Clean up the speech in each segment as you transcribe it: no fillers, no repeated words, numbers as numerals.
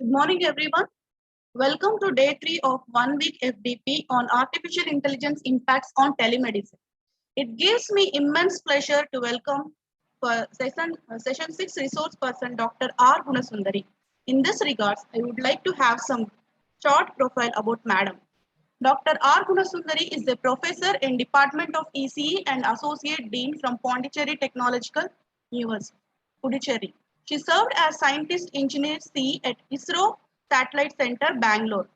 Good morning, everyone. Welcome to day 3 of 1 week FDP on artificial intelligence impacts on telemedicine. It gives me immense pleasure to welcome for session 6 resource person Dr. R. Gunasundari. In this regards, I would like to have some short profile about Madam. Dr. R. Gunasundari is a professor in Department of ECE and Associate Dean from Pondicherry Technological University, Puducherry. She served as Scientist Engineer C at ISRO Satellite Center, Bangalore.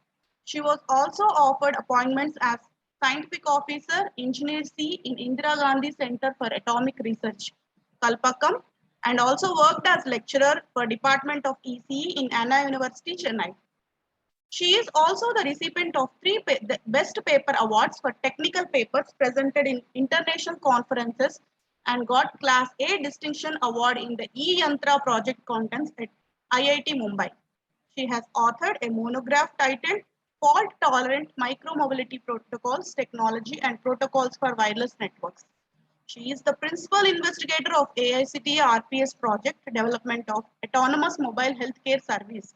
She was also offered appointments as Scientific Officer, Engineer C in Indira Gandhi Center for Atomic Research, Kalpakkam, and also worked as lecturer for Department of ECE in Anna University, Chennai. She is also the recipient of three Best Paper Awards for technical papers presented in international conferences and got Class A Distinction Award in the E-Yantra project contents at IIT Mumbai. She has authored a monograph titled Fault Tolerant Micromobility Protocols, Technology and Protocols for Wireless Networks. She is the principal investigator of AICTE RPS project development of Autonomous Mobile Healthcare Service.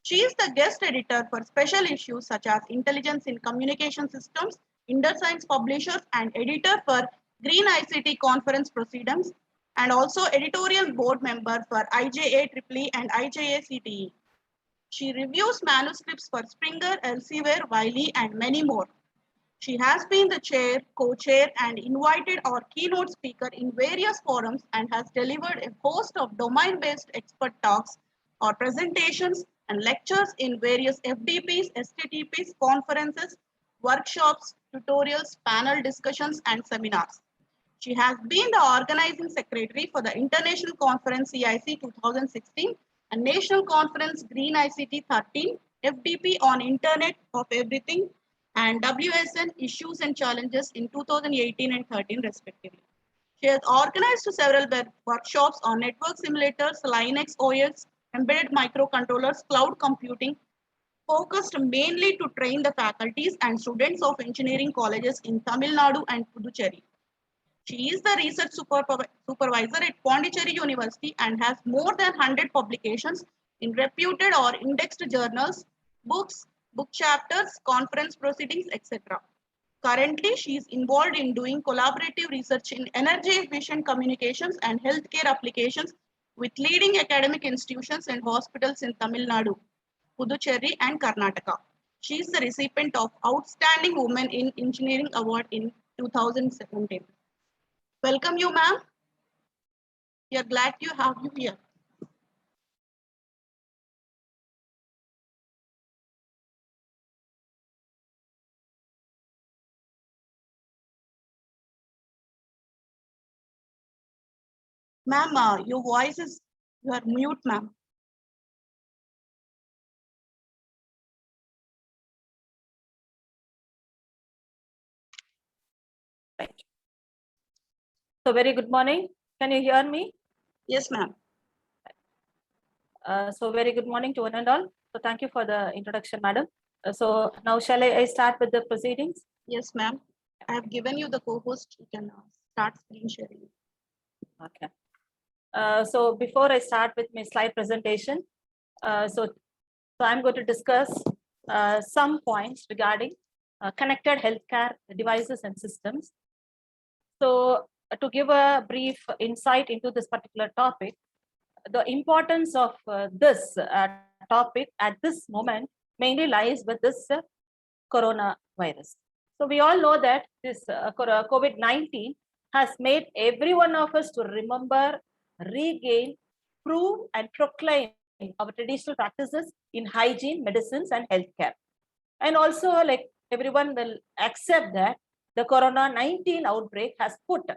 She is the guest editor for special issues such as Intelligence in Communication Systems, InterScience Publishers, and editor for Green ICT Conference Proceedings, and also editorial board member for IJAEEE and IJACTE. She reviews manuscripts for Springer, Elsevier, Wiley, and many more. She has been the chair, co-chair, and invited or keynote speaker in various forums and has delivered a host of domain-based expert talks or presentations and lectures in various FDPs, STTPs, conferences, workshops, tutorials, panel discussions, and seminars. She has been the organizing secretary for the International Conference CIC 2016 and National Conference Green ICT 13, FDP on Internet of Everything, and WSN Issues and Challenges in 2018 and 13 respectively. She has organized several workshops on network simulators, Linux OS, embedded microcontrollers, cloud computing, focused mainly to train the faculties and students of engineering colleges in Tamil Nadu and Puducherry. She is the research supervisor at Pondicherry University and has more than 100 publications in reputed or indexed journals, books, book chapters, conference proceedings, etc. Currently, she is involved in doing collaborative research in energy efficient communications and healthcare applications with leading academic institutions and hospitals in Tamil Nadu, Puducherry, and Karnataka. She is the recipient of Outstanding Woman in Engineering Award in 2017. Welcome you, ma'am. We are glad to have you here. Ma'am, your voice is, you are mute, ma'am. Right. So very good morning. Can you hear me? Yes, ma'am. So very good morning to one and all. So thank you for the introduction, madam. So now shall I start with the proceedings? Yes, ma'am. I have given you the co-host. You can start screen sharing. Okay. So before I start with my slide presentation, so I'm going to discuss some points regarding connected healthcare devices and systems. So to give a brief insight into this particular topic, the importance of this topic at this moment mainly lies with this coronavirus. So we all know that this COVID-19 has made every one of us to remember, regain, prove, and proclaim our traditional practices in hygiene, medicines, and healthcare. And also, like everyone will accept that the Corona-19 outbreak has put the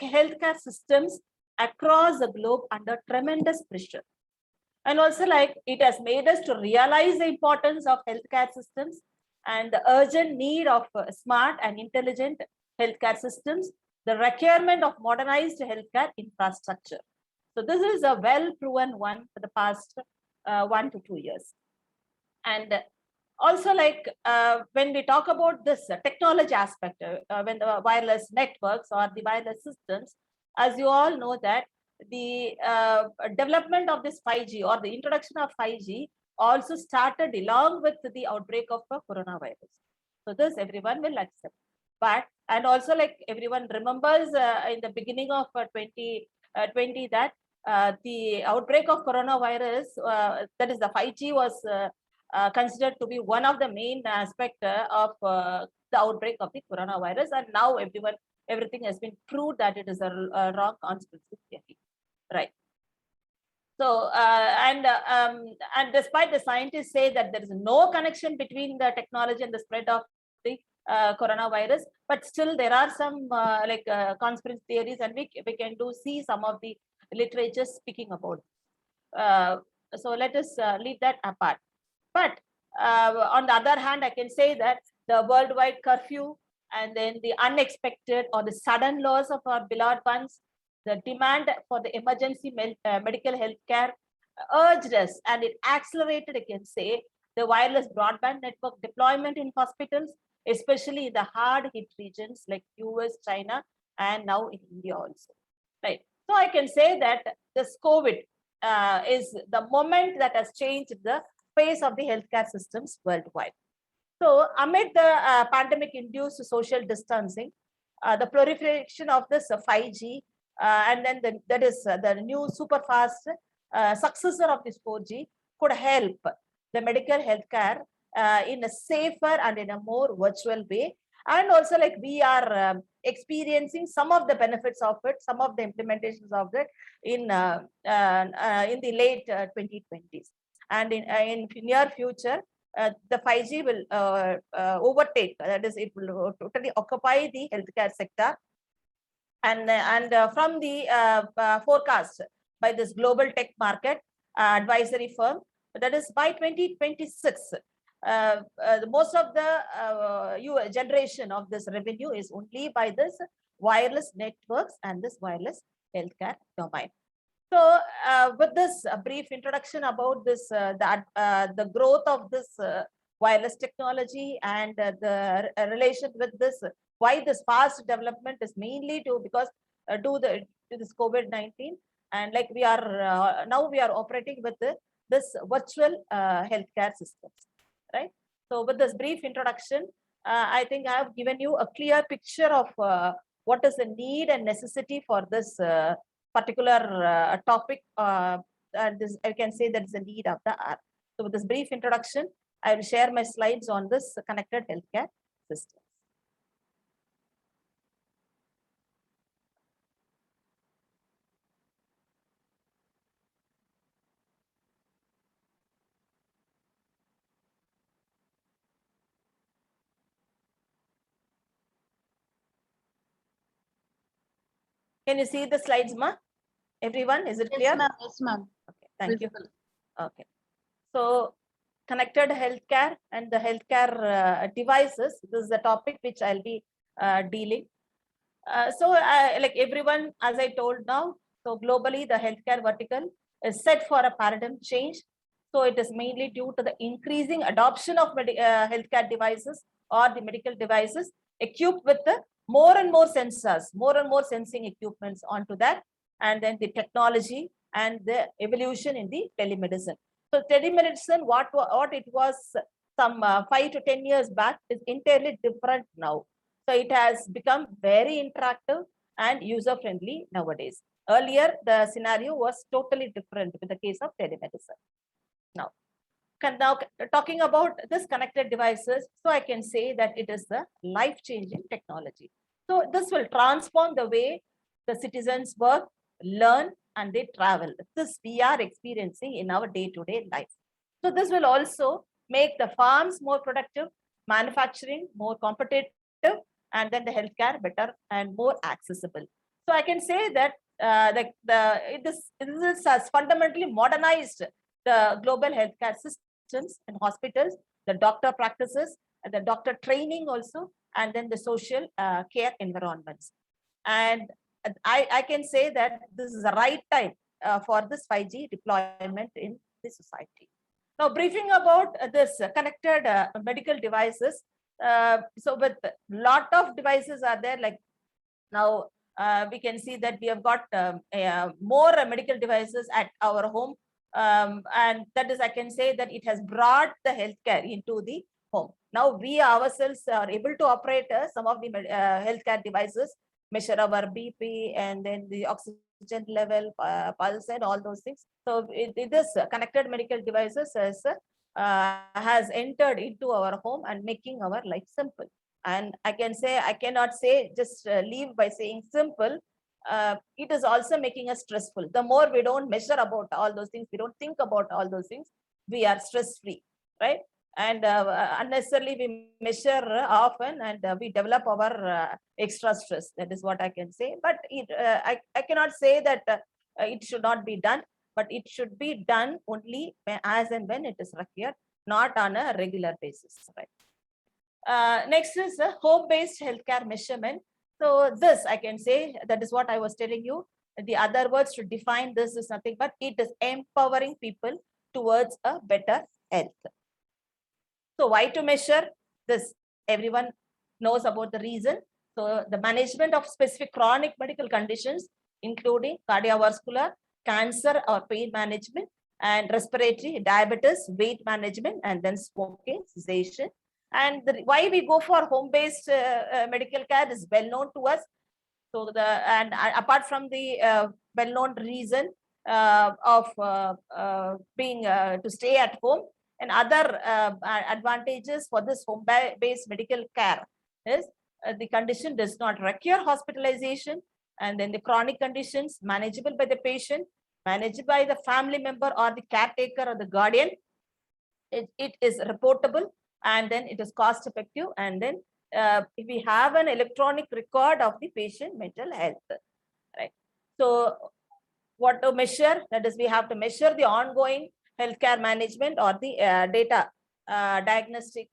healthcare systems across the globe under tremendous pressure. And also, like, it has made us to realize the importance of healthcare systems and the urgent need of smart and intelligent healthcare systems, the requirement of modernized healthcare infrastructure. So this is a well-proven one for the past 1 to 2 years. And also, like when we talk about this technology aspect, when the wireless networks or the wireless systems, as you all know that the development of this 5G or the introduction of 5G also started along with the outbreak of coronavirus. So this everyone will accept. But, and also like everyone remembers in the beginning of 2020 that the outbreak of coronavirus, that is the 5G was considered to be one of the main aspect of the outbreak of the coronavirus. And now everything has been proved that it is a wrong conspiracy theory, right? So, and despite the scientists say that there is no connection between the technology and the spread of the coronavirus, but still there are some conspiracy theories, and we can see some of the literature speaking about. So let us leave that apart. But on the other hand, I can say that the worldwide curfew and then the unexpected or the sudden loss of our beloved ones, the demand for the emergency medical health care urged us, and it accelerated, I can say, the wireless broadband network deployment in hospitals, especially in the hard hit regions like US, China, and now in India also, right? So I can say that this COVID is the moment that has changed the face of the healthcare systems worldwide. So amid the pandemic-induced social distancing, the proliferation of this 5G, and then that is the new super fast successor of this 4G could help the medical healthcare in a safer and in a more virtual way. And also like we are experiencing some of the benefits of it, some of the implementations of it in the late 2020s. And in near future, the 5G will overtake, that is, it will totally occupy the healthcare sector. And from the forecast by this global tech market advisory firm, that is by 2026, most of the generation of this revenue is only by this wireless networks and this wireless healthcare domain. So with this brief introduction about this, the growth of this wireless technology and the relation with this, why this fast development is mainly because to this COVID-19, and like we are now we are operating with this virtual healthcare systems, right? So with this brief introduction, I think I have given you a clear picture of what is the need and necessity for this particular topic, and this I can say that is the need of the hour. So with this brief introduction, I will share my slides on this connected healthcare system. Can you see the slides, ma? Everyone, is it clear? Yes, ma'am. Yes, ma'am. Okay, thank you. Visible. Okay, so connected healthcare and the healthcare devices. This is the topic which I'll be dealing. So like everyone, as I told now, so globally the healthcare vertical is set for a paradigm change. So it is mainly due to the increasing adoption of healthcare devices or the medical devices equipped with the more and more sensors, more and more sensing equipments onto that, and then the technology and the evolution in the telemedicine. So telemedicine, what it was some 5 to 10 years back, is entirely different now. So it has become very interactive and user-friendly nowadays. Earlier, the scenario was totally different with the case of telemedicine. Now talking about this connected devices, so I can say that it is the life-changing technology. So this will transform the way the citizens work, learn, and they travel. This we are experiencing in our day-to-day life. So this will also make the farms more productive, manufacturing more competitive, and then the healthcare better and more accessible. So I can say that this has fundamentally modernized the global healthcare systems and hospitals, the doctor practices, and the doctor training also, and then the social care environments. And I can say that this is the right time for this 5G deployment in the society. Now, briefing about this connected medical devices. So with lot of devices are there, like now we can see that we have got more medical devices at our home And that is, I can say that it has brought the healthcare into the home. Now we ourselves are able to operate some of the healthcare devices, measure our BP and then the oxygen level, pulse and all those things. So this connected medical devices has entered into our home and making our life simple. And I can say, I cannot say just leave by saying simple. It is also making us stressful. The more we don't measure about all those things, we don't think about all those things, we are stress free, right? And unnecessarily we measure often and we develop our extra stress. That is what I can say. But I cannot say that it should not be done, but it should be done only as and when it is required, not on a regular basis, right? Next is home-based healthcare measurement. So this I can say, that is what I was telling you. The other words to define this is nothing but it is empowering people towards a better health. So why to measure this? Everyone knows about the reason. So the management of specific chronic medical conditions, including cardiovascular, cancer or pain management, and respiratory, diabetes, weight management, and then smoking cessation. And why we go for home-based medical care is well known to us. So apart from the well-known reason of being to stay at home, and other advantages for this home-based medical care is the condition does not require hospitalization, and then the chronic conditions manageable by the patient, managed by the family member or the caretaker or the guardian. It is reportable, and then it is cost effective, and then we have an electronic record of the patient mental health, right? So what to measure? That is, we have to measure the ongoing healthcare management or the data diagnostic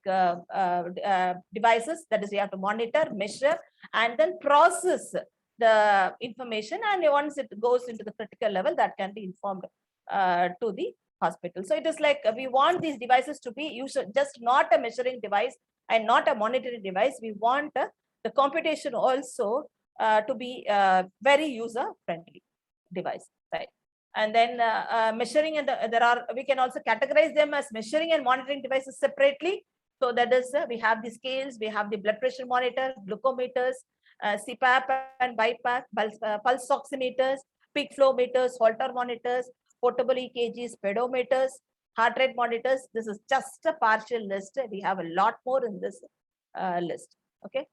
devices. That is, we have to monitor, measure, and then process the information. And once it goes into the critical level, that can be informed to the hospital. So it is like we want these devices to be used, just not a measuring device and not a monitoring device. We want the computation also to be very user friendly device, right? And then measuring, and we can also categorize them as measuring and monitoring devices separately. So that is, we have the scales, we have the blood pressure monitor, glucometers, CPAP and BiPAP, pulse oximeters, peak flow meters, Holter monitors, portable EKGs, pedometers, heart rate monitors. This is just a partial list. We have a lot more in this list. Okay.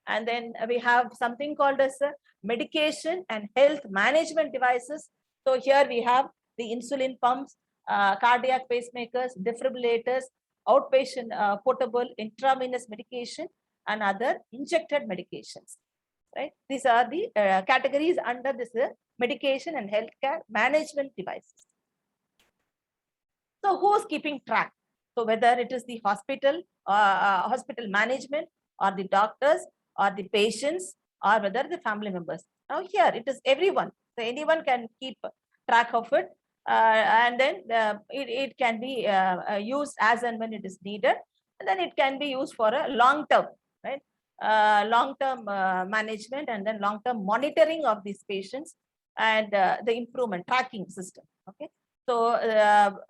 And then we have something called as medication and health management devices. So here we have the insulin pumps, cardiac pacemakers, defibrillators, outpatient portable intravenous medication, and other injected medications, right? These are the categories under this medication and healthcare management devices. So who's keeping track? So whether it is the hospital, hospital management, or the doctors, or the patients, or whether the family members. Now here it is everyone. So anyone can keep track of it, and then it can be used as and when it is needed. And then it can be used for a long term, right? Long-term management, and then long-term monitoring of these patients, and the improvement tracking system. Okay. So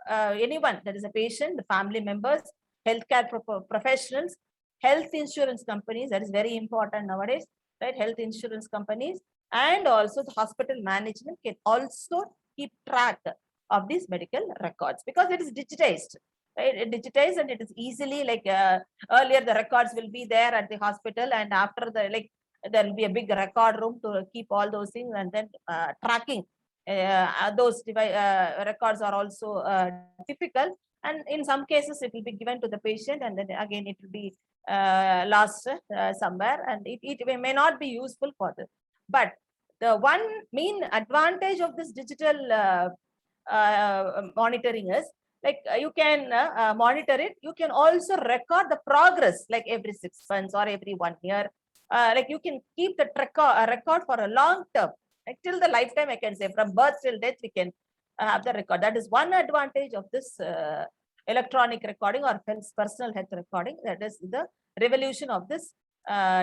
anyone, that is a patient, the family members, healthcare professionals, health insurance companies, that is very important nowadays, right? Health insurance companies, and also the hospital management can also keep track of these medical records, because it is digitized, right? Digitized, and it is easily, like earlier the records will be there at the hospital, and after the, like, there will be a big record room to keep all those things, and then tracking those records are also difficult, and in some cases it will be given to the patient, and then again it will be lost somewhere, and it may not be useful for this. But the one main advantage of this digital monitoring is, like, you can monitor it. You can also record the progress, like every 6 months or every 1 year. Like you can keep the record for a long term, like till the lifetime. I can say from birth till death, we can have the record. That is one advantage of this electronic recording or personal health recording. That is the revolution of this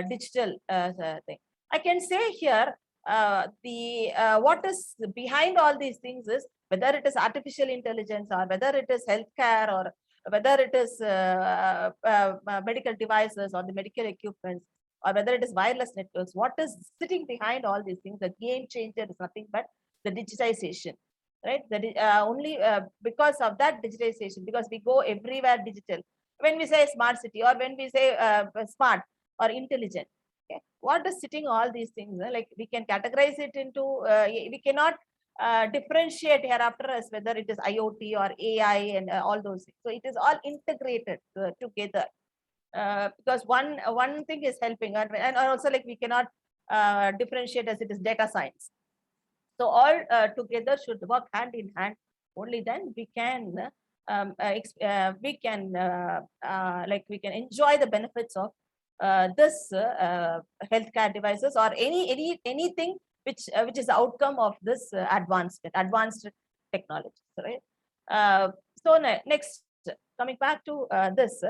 digital thing. I can say here, what is behind all these things is whether it is artificial intelligence or whether it is healthcare or whether it is medical devices or the medical equipment or whether it is wireless networks, what is sitting behind all these things? The game changer is nothing but the digitization, right? That is only because of that digitization, because we go everywhere digital. When we say smart city or when we say smart or intelligent, okay, what is sitting all these things? Like we can categorize it into, we cannot differentiate hereafter as whether it is IoT or AI and all those things. So it is all integrated together. Because one thing is helping, and also like we cannot differentiate as it is data science. So all together should work hand in hand. Only then we can like we can enjoy the benefits of this healthcare devices or anything which is the outcome of this advanced technology, right? So next, coming back to this,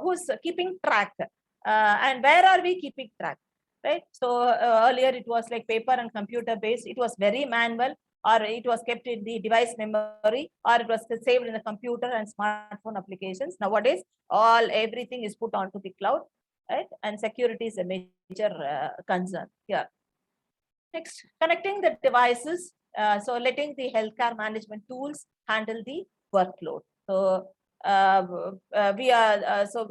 who's keeping track, and where are we keeping track, right? So earlier it was like paper and computer based. It was very manual, or it was kept in the device memory, or it was saved in the computer and smartphone applications. Nowadays, everything is put onto the cloud, right? And security is a major concern here. Next, connecting the devices. So letting the healthcare management tools handle the workload. So so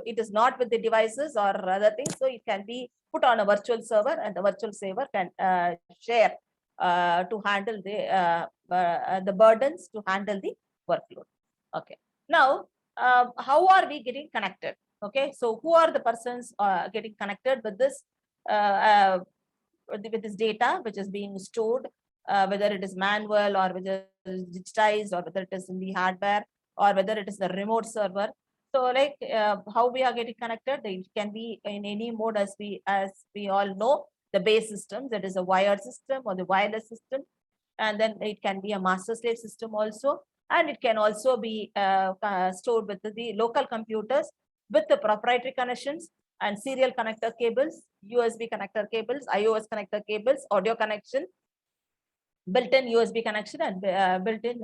it is not with the devices or other things. So it can be put on a virtual server, and the virtual server can share to handle the burdens to handle the workload. Okay. Now, how are we getting connected? Okay. So who are the persons getting connected with this? With this data which is being stored, whether it is manual or whether it is digitized or whether it is in the hardware or whether it is the remote server. So like how we are getting connected, it can be in any mode as we all know, the base system, that is a wired system or the wireless system. And then it can be a master slave system also. And it can also be stored with the local computers with the proprietary connections and serial connector cables, USB connector cables, iOS connector cables, audio connection, built-in USB connection, and built-in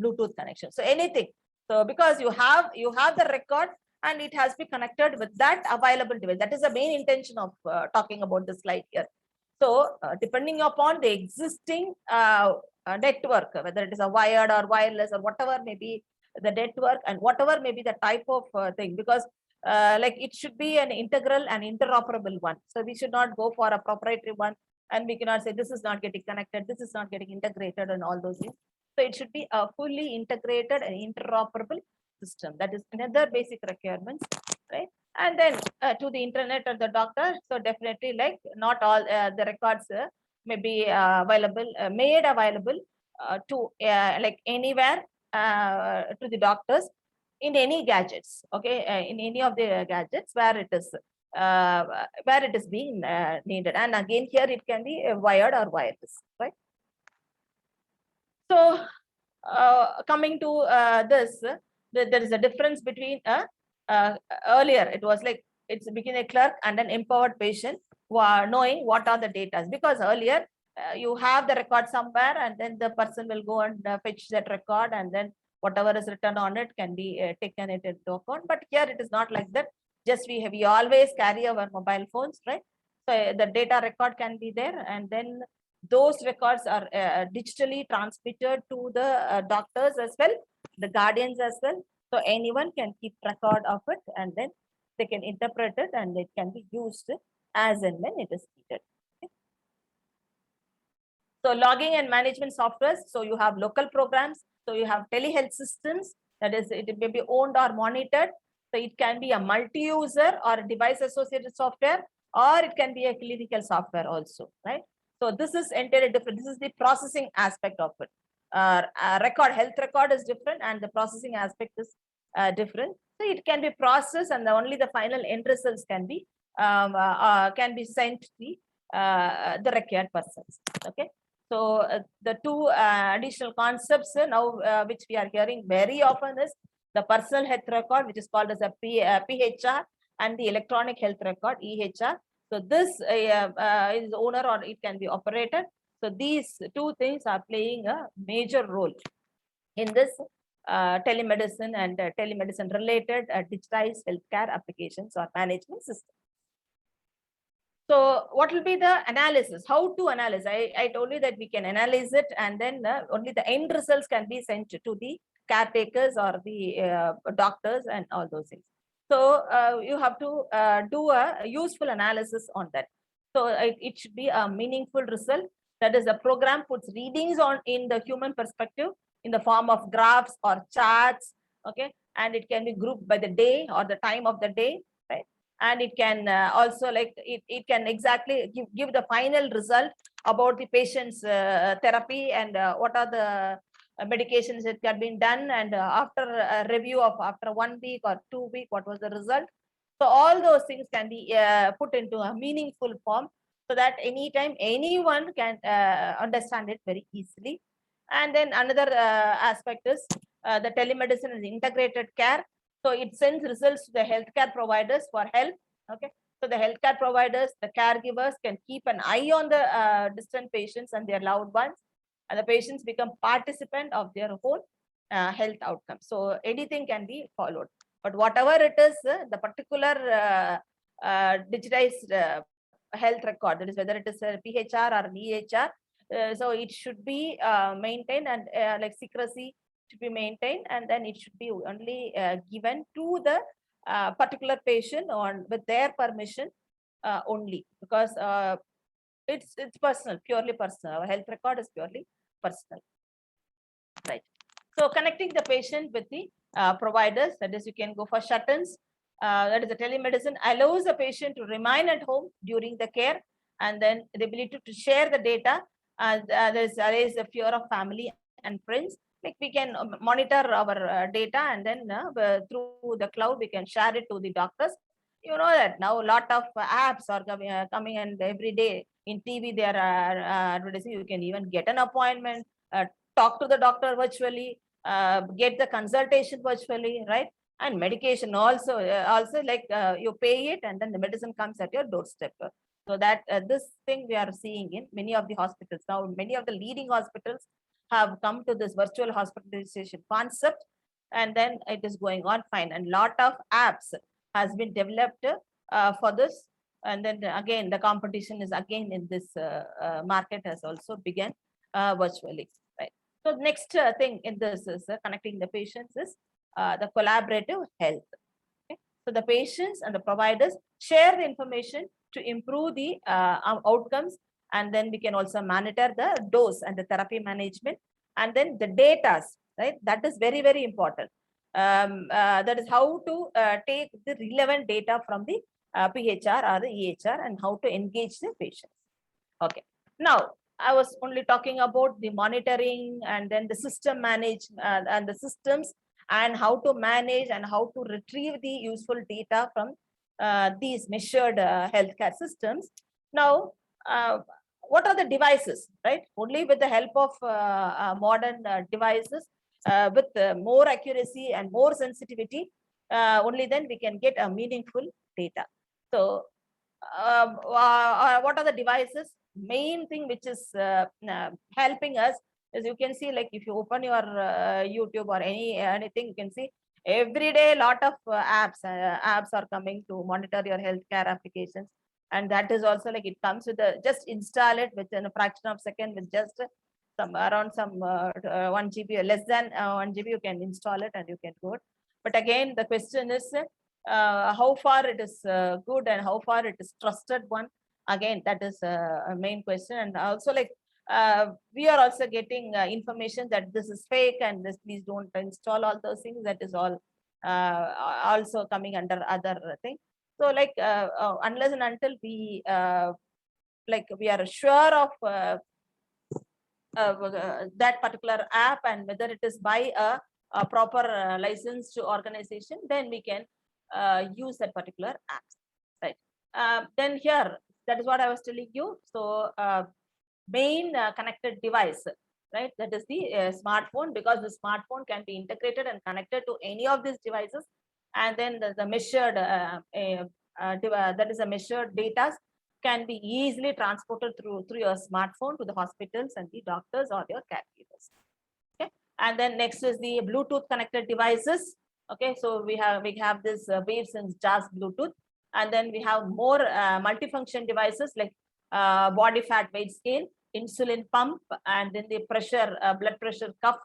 Bluetooth connection. So anything. So because you have the record and it has been connected with that available device. That is the main intention of talking about this slide here. So depending upon the existing network, whether it is a wired or wireless or whatever may be the network and whatever may be the type of thing, because like it should be an integral and interoperable one. So we should not go for a proprietary one, and we cannot say this is not getting connected, this is not getting integrated and all those things. So it should be a fully integrated and interoperable system. That is another basic requirements, right? And then to the internet or the doctor. So definitely like not all the records may be made available to like anywhere to the doctors in any gadgets, okay, in any of the gadgets where it is being needed. And again, here it can be wired or wireless, right? So coming to this, there is a difference between earlier it was like it's between a clerk and an empowered patient who are knowing what are the data, because earlier you have the record somewhere and then the person will go and fetch that record, and then whatever is written on it can be taken into account. But here it is not like that. Just we always carry our mobile phones, right? So the data record can be there, and then those records are digitally transmitted to the doctors as well, the guardians as well. So anyone can keep record of it, and then they can interpret it, and it can be used as and when it is needed. Okay. So logging and management softwares. So you have local programs. So you have telehealth systems, that is, it may be owned or monitored. So it can be a multi-user or a device associated software, or it can be a clinical software also, right? So this is entirely different. This is the processing aspect of it. Health record is different, and the processing aspect is different. So it can be processed, and only the final end results can be sent to the required persons. Okay. So the two additional concepts now which we are hearing very often is the personal health record, which is called as a PHR, and the electronic health record, EHR. So this is owner or it can be operated. So these two things are playing a major role in this telemedicine and telemedicine related digitized healthcare applications or management system. So what will be the analysis? How to analyze? I told you that we can analyze it and then only the end results can be sent to the caretakers or the doctors and all those things. So you have to do a useful analysis on that. So it should be a meaningful result. That is, the program puts readings on in the human perspective in the form of graphs or charts. Okay, and it can be grouped by the day or the time of the day, right? And it can also like it can exactly give the final result about the patient's therapy and what are the medications that have been done, and after a review of after 1 week or 2 week, what was the result. So all those things can be put into a meaningful form so that anytime anyone can understand it very easily. And then another aspect is the telemedicine is integrated care. So it sends results to the healthcare providers for help. Okay. So the healthcare providers, the caregivers can keep an eye on the distant patients and their loved ones, and the patients become participant of their whole health outcome. So anything can be followed. But whatever it is, the particular digitized health record, that is whether it is a PHR or an EHR, so it should be maintained and like secrecy should be maintained, and then it should be only given to the particular patient on with their permission only, because it's personal, purely personal. Our health record is purely personal, right? So connecting the patient with the providers, that is, you can go for shut-ins. That is, the telemedicine allows the patient to remain at home during the care, and then the ability to share the data. There is a fear of family and friends. Like we can monitor our data, and then through the cloud we can share it to the doctors. You know that now a lot of apps are coming, and every day in TV they are advertising. You can even get an appointment, talk to the doctor virtually, get the consultation virtually, right? And medication also, like you pay it and then the medicine comes at your doorstep. So that this thing we are seeing in many of the hospitals now. Many of the leading hospitals have come to this virtual hospitalization concept, and then it is going on fine. And lot of apps has been developed for this. And then again, the competition is again in this market has also begun virtually, right? So next thing in this is connecting the patients is the collaborative health. Okay? So the patients and the providers share the information to improve the outcomes, and then we can also monitor the dose and the therapy management, and then the data, right? That is very, very important. That is how to take the relevant data from the PHR or the EHR and how to engage the patients. Okay. Now, I was only talking about the monitoring and then the system manage and the systems, and how to manage and how to retrieve the useful data from these measured healthcare systems. Now, what are the devices, right? Only with the help of modern devices with more accuracy and more sensitivity, only then we can get a meaningful data. So what are the devices? Main thing which is helping us is, you can see, like if you open your YouTube or anything, you can see every day lot of apps are coming to monitor your healthcare applications. And that is also like it comes with a, just install it within a fraction of a second with just some around some 1 GB or less than 1 GB, you can install it and you can go. But again, the question is how far it is good and how far it is trusted one. Again, that is a main question. And also, like we are also getting information that this is fake and this, please don't install all those things. That is all also coming under other thing. So like unless and until we like we are sure of that particular app and whether it is by a proper licensed organization, then we can use that particular app, right? Then here, that is what I was telling you. So main connected device, right? That is the smartphone, because the smartphone can be integrated and connected to any of these devices. And then the measured, that is a measured data can be easily transported through your smartphone to the hospitals and the doctors or your caregivers. Okay, and then next is the Bluetooth connected devices. Okay, so we have this Wavesense JAS Bluetooth, and then we have more multifunction devices like body fat weight scale, insulin pump, and then the pressure, blood pressure cuff,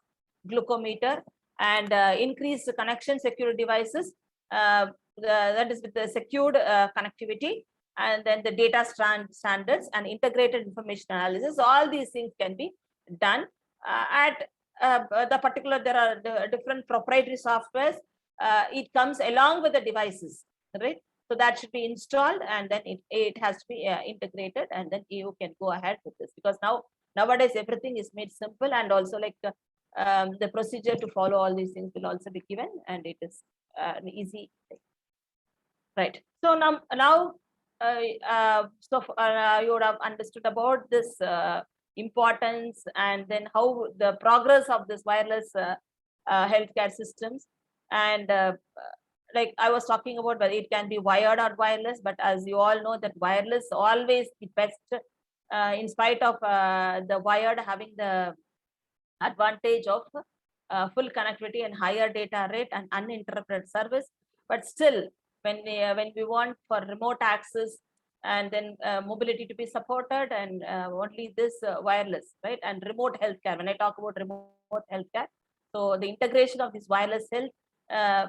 glucometer, and increased connection secure devices. That is with the secured connectivity, and then the data standards and integrated information analysis. All these things can be done at the particular. There are different proprietary softwares. It comes along with the devices, right? So that should be installed, and then it has to be integrated, and then you can go ahead with this, because nowadays everything is made simple, and also like the procedure to follow all these things will also be given, and it is an easy thing. Right. So now you would have understood about this importance, and then how the progress of this wireless healthcare systems, and like I was talking about whether it can be wired or wireless, but as you all know that wireless always the best, in spite of the wired having the advantage of full connectivity and higher data rate and uninterrupted service. But still, when we want for remote access and then mobility to be supported, and only this wireless, right? And remote healthcare. When I talk about remote healthcare, so the integration of this wireless health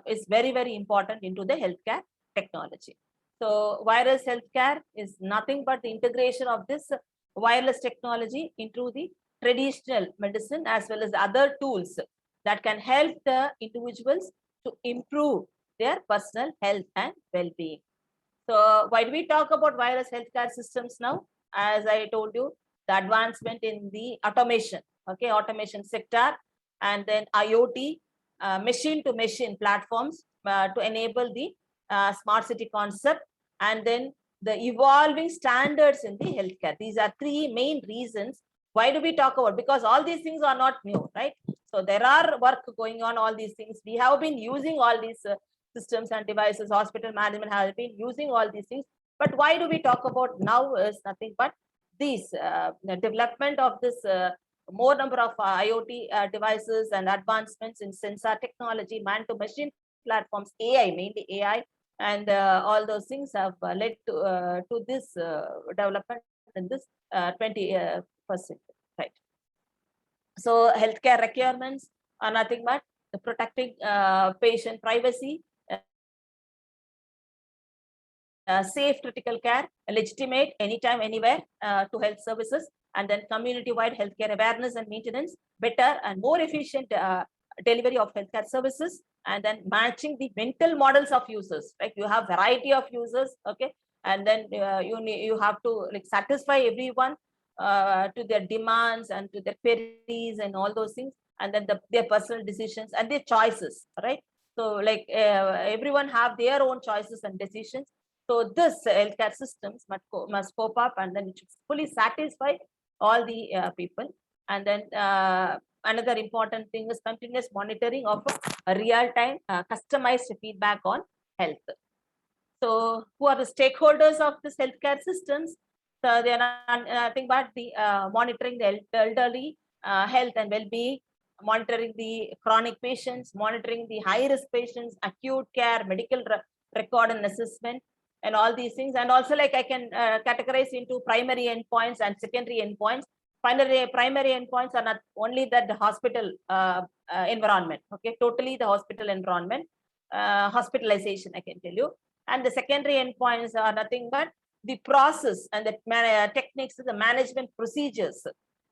is very, very important into the healthcare technology. So wireless healthcare is nothing but the integration of this wireless technology into the traditional medicine, as well as other tools that can help the individuals to improve their personal health and well-being. So why do we talk about wireless healthcare systems now? As I told you, the advancement in the automation, okay, automation sector, and then IoT, machine to machine platforms to enable the smart city concept, and then the evolving standards in the healthcare. These are three main reasons. Why do we talk about? Because all these things are not new, right? So there are work going on, all these things. We have been using all these systems and devices. Hospital management has been using all these things. But why do we talk about now is nothing but these the development of this more number of IoT devices and advancements in sensor technology, man-to-machine platforms, AI, mainly AI, and all those things have led to this development in this 21st century, right? So healthcare requirements are nothing but the protecting patient privacy, safe critical care, legitimate anytime, anywhere to health services, and then community-wide healthcare awareness and maintenance, better and more efficient delivery of healthcare services, and then matching the mental models of users. Like you have variety of users, okay, and then you have to like satisfy everyone to their demands and to their queries and all those things, and then their personal decisions and their choices, right? So like everyone have their own choices and decisions. So this healthcare systems must cope up, and then it should fully satisfy all the people. And then another important thing is continuous monitoring of real-time customized feedback on health. So who are the stakeholders of this healthcare systems? So they are nothing but the monitoring the elderly health and well-being, monitoring the chronic patients, monitoring the high-risk patients, acute care, medical record and assessment, and all these things. And also like I can categorize into primary endpoints and secondary endpoints. Primary endpoints are not only that the hospital environment, okay, totally the hospital environment, hospitalization, I can tell you. And the secondary endpoints are nothing but the process and the techniques, the management procedures,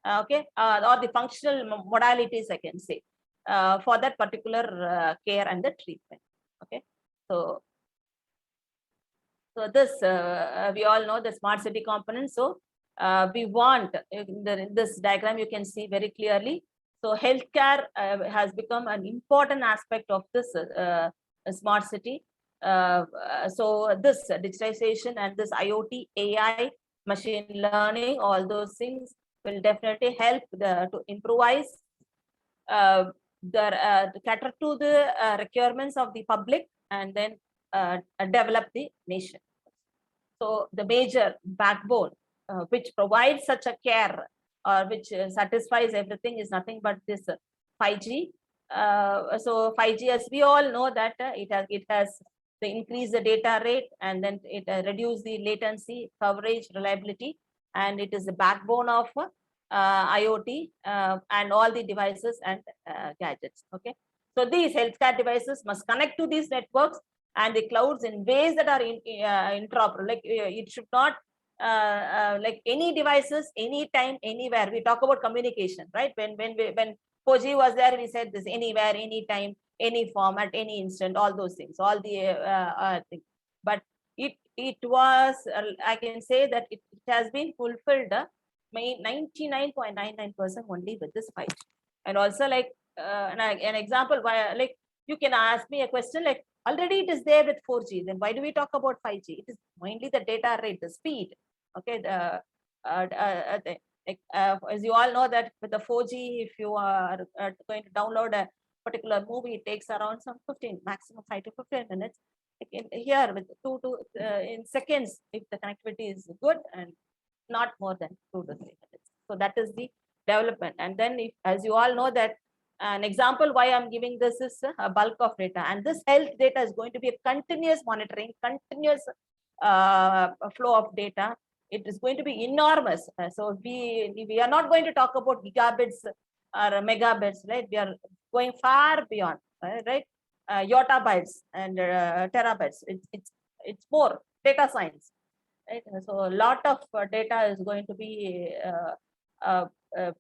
okay, or the functional modalities, I can say, for that particular care and the treatment, okay. So this, we all know the smart city component. So we want, in this diagram, you can see very clearly. So healthcare has become an important aspect of this smart city. So this digitization and this IoT, AI, machine learning, all those things will definitely help to improvise, to cater to the requirements of the public, and then develop the nation. So the major backbone which provides such a care or which satisfies everything is nothing but this 5G. So 5G, as we all know, that it has to increase the data rate, and then it reduce the latency, coverage, reliability, and it is the backbone of IoT and all the devices and gadgets. Okay, so these healthcare devices must connect to these networks and the clouds in ways that are interoperable. Like it should not like any devices, anytime, anywhere. We talk about communication, right? When 4G was there, we said this anywhere, anytime, any format, any instant, all those things, all the things. But it was, I can say that it has been fulfilled 99.99% only with this 5G. And also like an example, why, like you can ask me a question like, already it is there with 4G, then why do we talk about 5G? It is mainly the data rate, the speed. Okay, as you all know that with the 4G, if you are going to download a particular movie, it takes around some 15, maximum 5 to 15 minutes. Here with 2 to in seconds, if the connectivity is good, and not more than 2 to 3 minutes. So that is the development. And then if, as you all know that an example why I'm giving this is a bulk of data, and this health data is going to be a continuous monitoring, continuous flow of data. It is going to be enormous. So we are not going to talk about gigabits or megabits, right? We are going far beyond, right? Yottabytes and terabytes. It's more data science, right? So a lot of data is going to be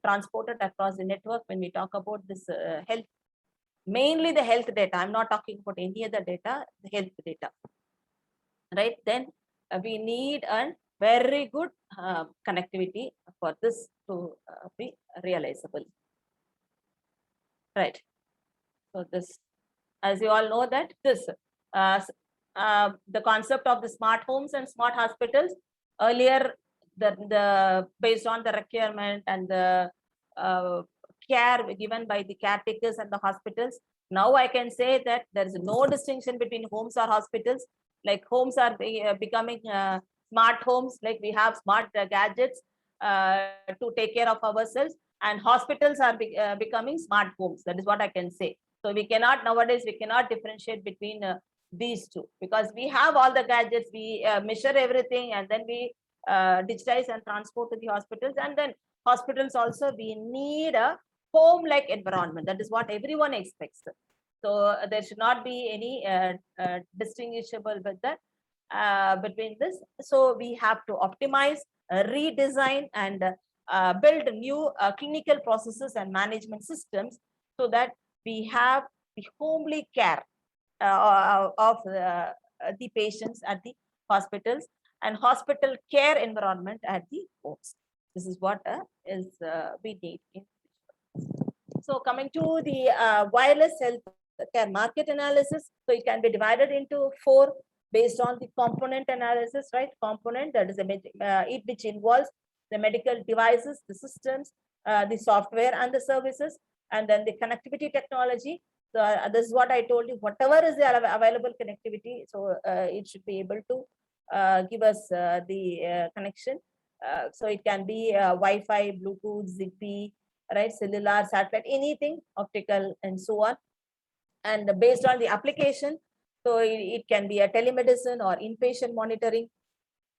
transported across the network when we talk about this health, mainly the health data. I'm not talking about any other data, the health data, right? Then we need a very good connectivity for this to be realizable, right? So this, as you all know that this, the concept of the smart homes and smart hospitals, earlier the based on the requirement and the care given by the caretakers and the hospitals. Now I can say that there is no distinction between homes or hospitals. Like homes are becoming smart homes, like we have smart gadgets to take care of ourselves, and hospitals are becoming smart homes. That is what I can say. So we cannot nowadays, we cannot differentiate between these two, because we have all the gadgets, we measure everything, and then we digitize and transport to the hospitals. And then hospitals also, we need a home-like environment. That is what everyone expects. So there should not be any distinguishable with that between this. So we have to optimize, redesign, and build new clinical processes and management systems, so that we have the homely care of the patients at the hospitals, and hospital care environment at the homes. This is what is we need. So coming to the wireless health care market analysis, so it can be divided into 4 based on the component analysis, right? Component, that is it which involves the medical devices, the systems, the software and the services, and then the connectivity technology. So this is what I told you, whatever is the available connectivity, so it should be able to give us the connection. So it can be Wi-Fi, Bluetooth, Zigbee, right, cellular, satellite, anything, optical, and so on. And based on the application, so it can be a telemedicine or inpatient monitoring,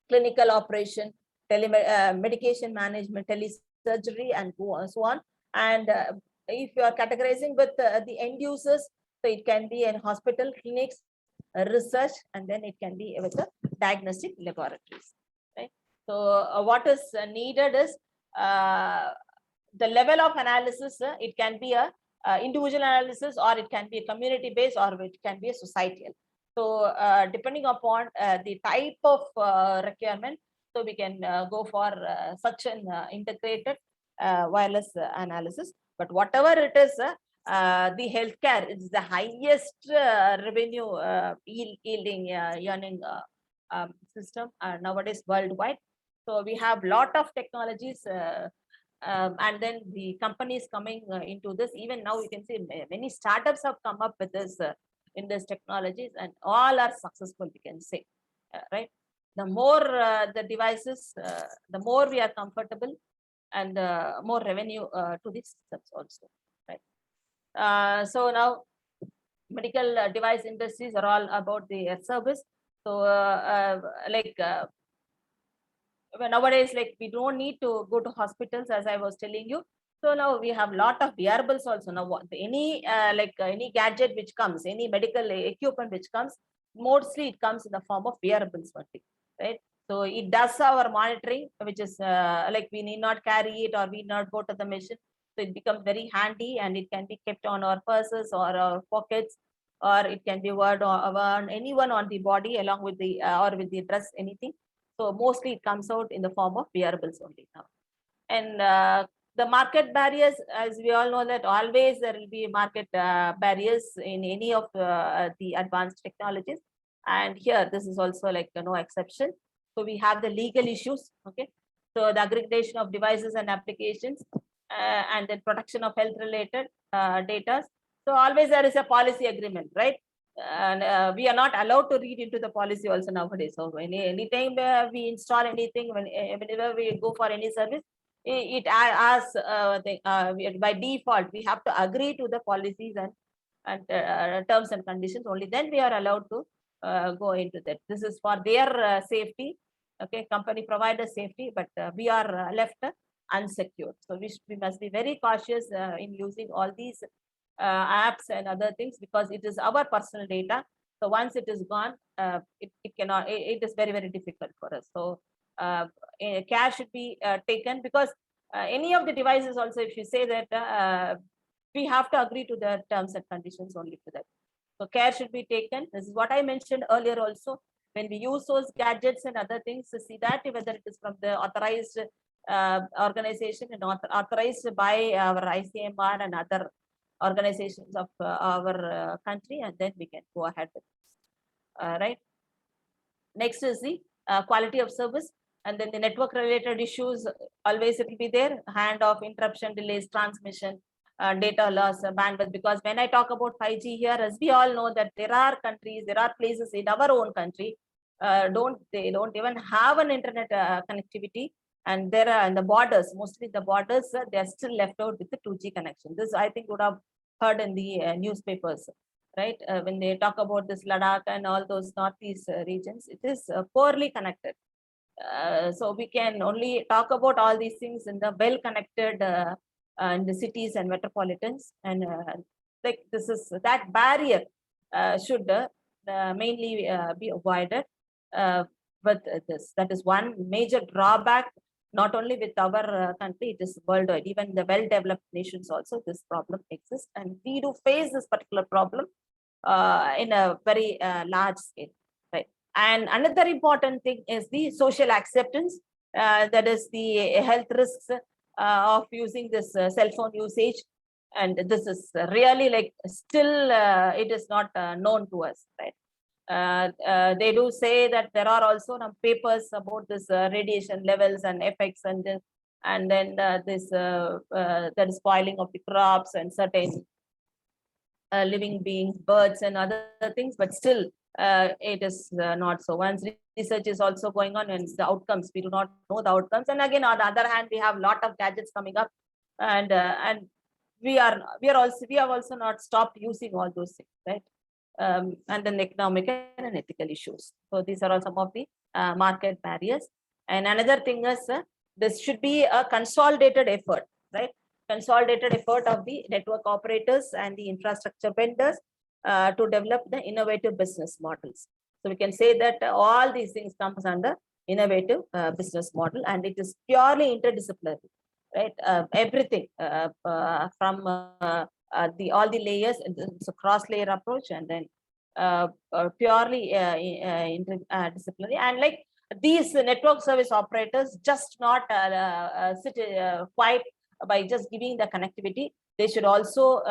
clinical operation, medication management, telesurgery, and so on. And if you are categorizing with the end users, so it can be in hospital, clinics, research, and then it can be with the diagnostic laboratories, right? So what is needed is the level of analysis. It can be a individual analysis, or it can be a community based, or it can be a societal. So depending upon the type of requirement, so we can go for such an integrated wireless analysis. But whatever it is, the healthcare is the highest revenue yielding earning system nowadays worldwide. So we have lot of technologies, and then the companies coming into this. Even now you can see many startups have come up with this in this technologies, and all are successful, we can say, right? the more the devices, the more we are comfortable, and more revenue to the systems also, right? So now medical device industries are all about the service. So nowadays, like, we don't need to go to hospitals, as I was telling you. So now we have lot of wearables also. Now any any gadget which comes, any medical equipment which comes, mostly it comes in the form of wearables only, right? So it does our monitoring, which is like we need not carry it, or we need not go to the machine. So it becomes very handy, and it can be kept on our purses or our pockets, or it can be worn on anyone on the body along with the or with the dress, anything. So mostly it comes out in the form of wearables only now. And the market barriers, as we all know, that always there will be market barriers in any of the advanced technologies. And here, this is also like no exception. So we have the legal issues, okay? So the aggregation of devices and applications, and then protection of health related data. So always there is a policy agreement, right? And we are not allowed to read into the policy also nowadays. So anytime we install anything, whenever we go for any service, it asks by default we have to agree to the policies and terms and conditions. Only then we are allowed to go into that. This is for their safety, okay? Company provider safety, but we are left unsecured. So we must be very cautious in using all these apps and other things, because it is our personal data. So once it is gone, it cannot, it is very, very difficult for us. So care should be taken, because any of the devices also, if you say that we have to agree to the terms and conditions only for that. So care should be taken. This is what I mentioned earlier also. When we use those gadgets and other things, to see that whether it is from the authorized organization and authorized by our ICMR and other organizations of our country, and then we can go ahead with it. Right. Next is the quality of service, and then the network related issues. Always it will be there: handoff, interruption, delays, transmission, data loss, bandwidth. Because when I talk about 5G here, as we all know, that there are countries, there are places in our own country, they don't even have an internet connectivity. And there are, in the borders, mostly the borders, they are still left out with the 2G connection. This, I think, would have heard in the newspapers, right? When they talk about this Ladakh and all those northeast regions, it is poorly connected. So we can only talk about all these things in the well-connected in the cities and metropolitans. And like this is that barrier should mainly be avoided with this. That is one major drawback, not only with our country, it is worldwide. Even the well-developed nations also, this problem exists. And we do face this particular problem in a very large scale, right? And another important thing is the social acceptance, that is the health risks of using this cell phone usage. And this is really like still it is not known to us, right? They do say that there are also some papers about this radiation levels and effects, and this, and then this that is spoiling of the crops and certain living beings, birds and other things, but still it is not so. Once research is also going on, and the outcomes, we do not know the outcomes. And again, on the other hand, we have a lot of gadgets coming up, and we have also not stopped using all those things, right? And then economic and ethical issues. So these are all some of the market barriers. And another thing is this should be a consolidated effort, right? Consolidated effort of the network operators and the infrastructure vendors to develop the innovative business models. So we can say that all these things comes under innovative business model, and it is purely interdisciplinary, right? Everything from all the layers. It's a cross-layer approach, and then purely interdisciplinary. And like these network service operators just not sit quite by just giving the connectivity. They should also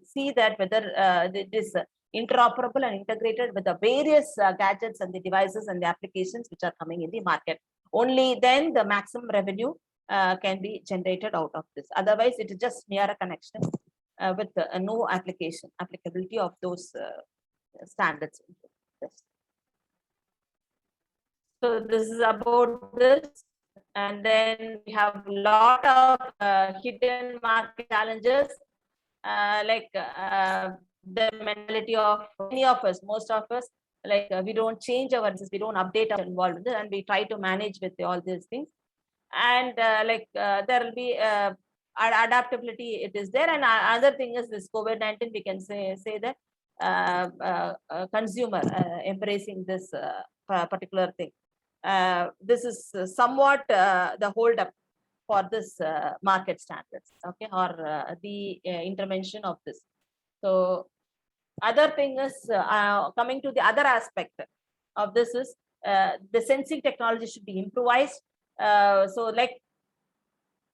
see that whether it is interoperable and integrated with the various gadgets and the devices and the applications which are coming in the market. Only then the maximum revenue can be generated out of this. Otherwise, it is just mere a connection with no applicability of those standards. Yes. So this is about this. And then we have a lot of hidden market challenges, the mentality of many of us, most of us, we don't change our, we don't update our involved with it, and we try to manage with all these things. And there will be adaptability, it is there. And other thing is this COVID-19, we can say that consumer embracing this particular thing. This is somewhat the hold up for this market standards, okay, or the intervention of this. So other thing is coming to the other aspect of this is the sensing technology should be improvised. So like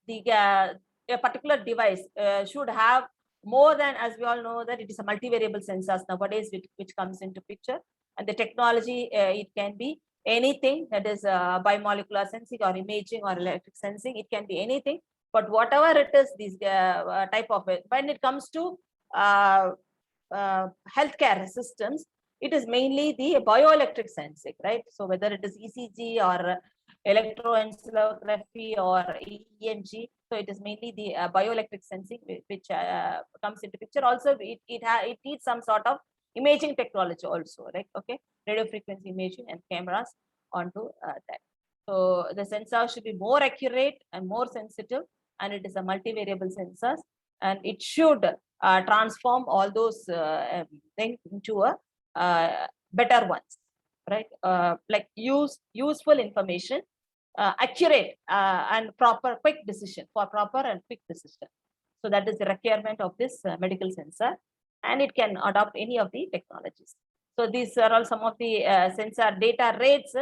the a particular device should have more than, as we all know, that it is a multivariable sensors nowadays which comes into picture. And the technology, it can be anything, that is biomolecular sensing or imaging or electric sensing, it can be anything. But whatever it is, these type of it, when it comes to healthcare systems, it is mainly the bioelectric sensing, right? So whether it is ECG or electroencephalography or EMG, so it is mainly the bioelectric sensing which comes into picture. Also, it needs some sort of imaging technology also, right? Okay, radio frequency imaging and cameras onto that. So the sensor should be more accurate and more sensitive, and it is a multivariable sensors, and it should transform all those things into a better ones, right? Like useful information, accurate and proper quick decision, for proper and quick decision. So that is the requirement of this medical sensor, and it can adopt any of the technologies. So these are all some of the sensor data rates.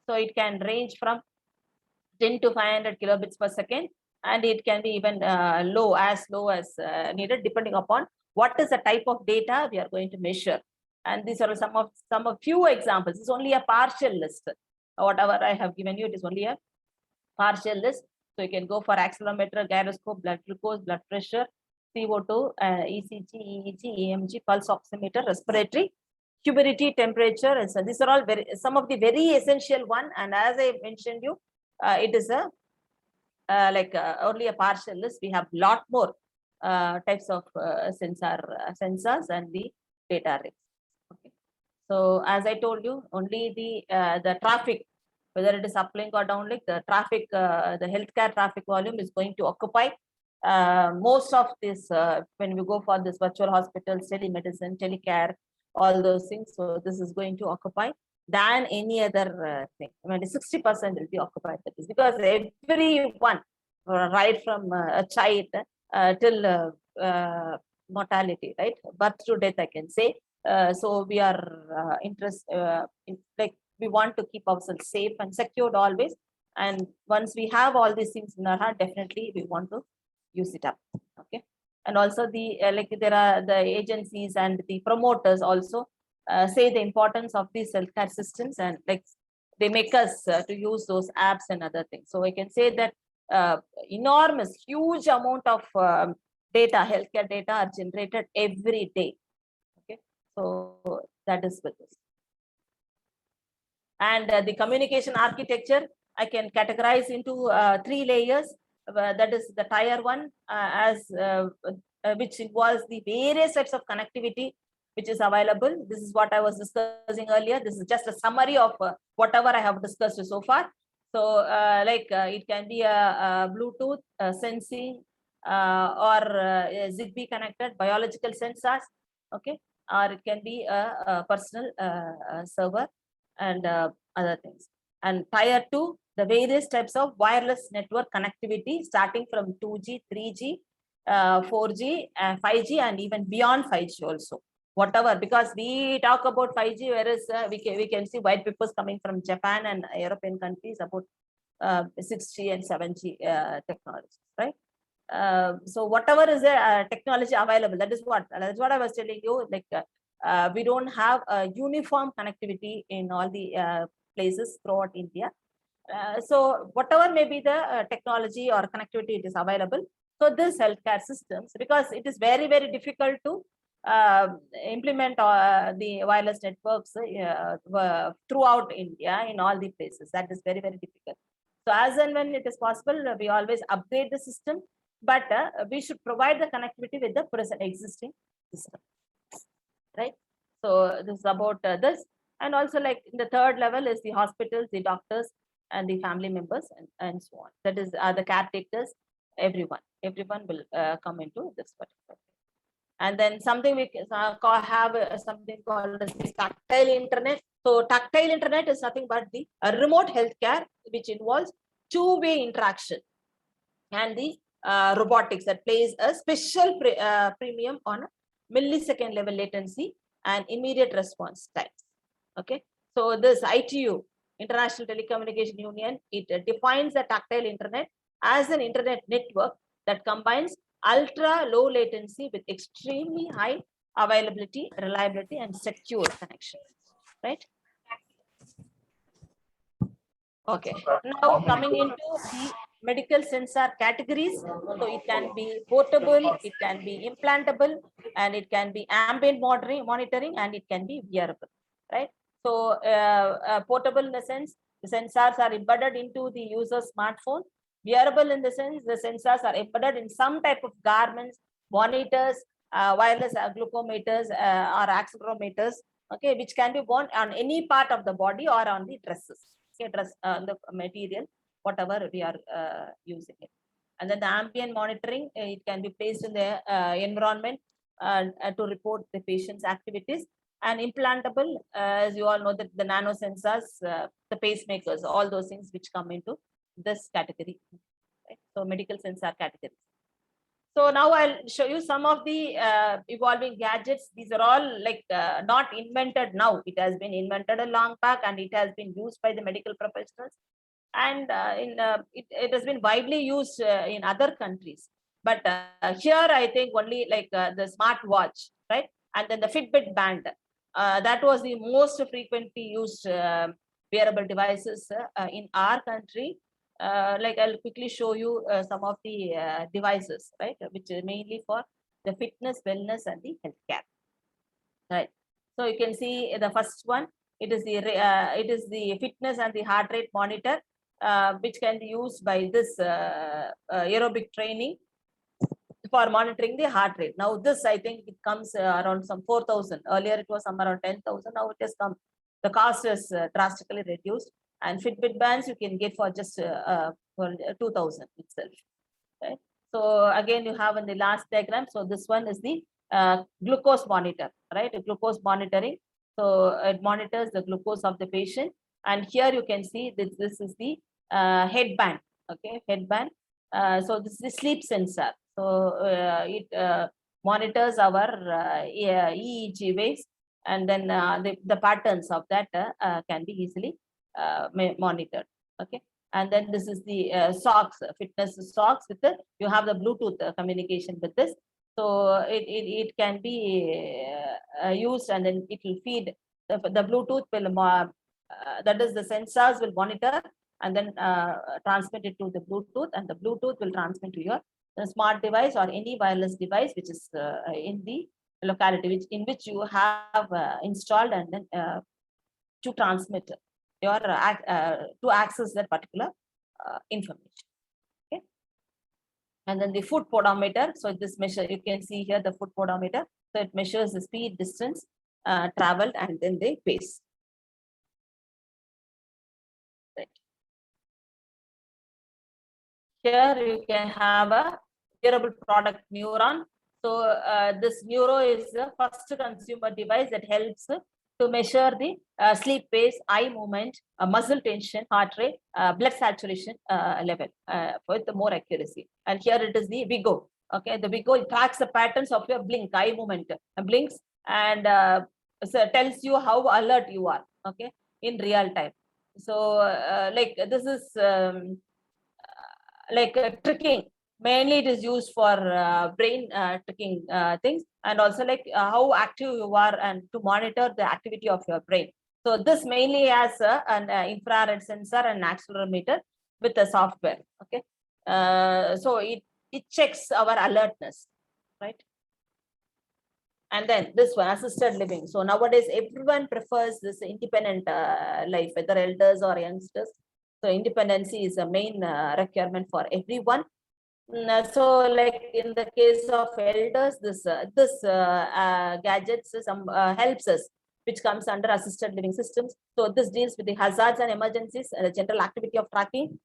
So it can range from 10 to 500 kilobits per second, and it can be even low as needed, depending upon what is the type of data we are going to measure. And these are some of few examples. It's only a partial list. Whatever I have given you, it is only a partial list. So you can go for accelerometer, gyroscope, blood glucose, blood pressure, CO2, ECG, EEG, EMG, pulse oximeter, respiratory, humidity, temperature, and so these are all some of the very essential one. And as I mentioned you, it is a only a partial list. We have lot more types of sensors and the data rates. Okay. So as I told you, only the traffic, whether it is uplink or downlink, the traffic, the healthcare traffic volume is going to occupy most of this when we go for this virtual hospitals, telemedicine, telecare, all those things. So this is going to occupy than any other thing. I mean, 60% will be occupied by this, because everyone, right from a child till mortality, right, birth to death, I can say. So we are interested, we want to keep ourselves safe and secured always. And once we have all these things in our heart, definitely we want to use it up. Okay. And also the there are the agencies and the promoters also say the importance of these healthcare systems, and they make us to use those apps and other things. So I can say that enormous, huge amount of data, healthcare data are generated every day. Okay, so that is with this. And the communication architecture, I can categorize into 3 layers. That is the tier 1, which involves the various types of connectivity which is available. This is what I was discussing earlier. This is just a summary of whatever I have discussed so far. So it can be a Bluetooth sensing or Zigbee connected biological sensors, okay, or it can be a personal server and other things. And tier 2, the various types of wireless network connectivity, starting from 2G, 3G, 4G, 5G, and even beyond 5G also. Whatever, because we talk about 5G, whereas we can see white papers coming from Japan and European countries about 6G and 7G technologies, right? So whatever is the technology available, that's what I was telling you. We don't have a uniform connectivity in all the places throughout India. So whatever may be the technology or connectivity it is available, so this healthcare systems, because it is very, very difficult to implement the wireless networks throughout India in all the places. That is very, very difficult. So as and when it is possible, we always upgrade the system, but we should provide the connectivity with the present existing system, right? So this is about this. And also like in the third level is the hospitals, the doctors and the family members and so on. That is the caretakers, everyone will come into this particular. And then something we can have something called as the tactile internet. So tactile internet is nothing but the remote healthcare, which involves two-way interaction and the robotics that plays a special premium on millisecond level latency and immediate response times. Okay, so this ITU, International Telecommunication Union, it defines the tactile internet as an internet network that combines ultra low latency with extremely high availability, reliability, and secure connection, right? Okay, now coming into the medical sensor categories. So it can be portable, it can be implantable, and it can be ambient monitoring, and it can be wearable, right? So portable in the sense, the sensors are embedded into the user's smartphone. Wearable in the sense, the sensors are embedded in some type of garments, monitors, wireless glucometers or accelerometers, okay, which can be worn on any part of the body or on the dresses, okay, dress, the material, whatever we are using it. And then the ambient monitoring, it can be placed in the environment to report the patient's activities. And implantable, as you all know, that the nano sensors, the pacemakers, all those things which come into this category, right? So medical sensor categories. So now I'll show you some of the evolving gadgets. These are all like not invented now. It has been invented a long back and it has been used by the medical professionals. And it has been widely used in other countries. But here I think only like the smartwatch, right? And then the Fitbit band. That was the most frequently used wearable devices in our country. Like I'll quickly show you some of the devices, right, which is mainly for the fitness, wellness, and the healthcare, right? So you can see the first one. It is the fitness and the heart rate monitor, which can be used by this aerobic training for monitoring the heart rate. Now this, I think it comes around some 4,000. Earlier it was somewhere around 10,000. Now it has come. The cost is drastically reduced. And Fitbit bands you can get for just for 2,000 itself. Right? So again, you have in the last diagram. So this one is the glucose monitor, right? A glucose monitoring. So it monitors the glucose of the patient. And here you can see that this is the headband. Okay, headband. So this is the sleep sensor. So it monitors our EEG waves, and then the patterns of that can be easily monitored. Okay, and then this is the socks, fitness socks with the, you have the Bluetooth communication with this. So it can be used, and then it will feed the Bluetooth will that is the sensors will monitor and then transmit it to the Bluetooth, and the Bluetooth will transmit to your smart device or any wireless device which is in the locality in which you have installed, and then to transmit your to access that particular information. Okay, and then the foot pedometer. So this measure, you can see here the foot pedometer. So it measures the speed, distance traveled, and then the pace. Right. Here you can have a wearable product Neuron. So this Neuro is the first consumer device that helps to measure the sleep pace, eye movement, muscle tension, heart rate, blood saturation level with more accuracy. And here it is the Vigo. Okay, the Vigo, it tracks the patterns of your blink, eye movement, blinks, and so tells you how alert you are. Okay, in real time. So like this is like tricking. Mainly it is used for brain tricking things, and also like how active you are and to monitor the activity of your brain. So this mainly has an infrared sensor and accelerometer with the software. Okay, so it checks our alertness, right? And then this one, assisted living. So nowadays, everyone prefers this independent life, whether elders or youngsters. So independency is a main requirement for everyone. So like in the case of elders, this gadgets helps us, which comes under assisted living systems. So this deals with the hazards and emergencies, the general activity of tracking,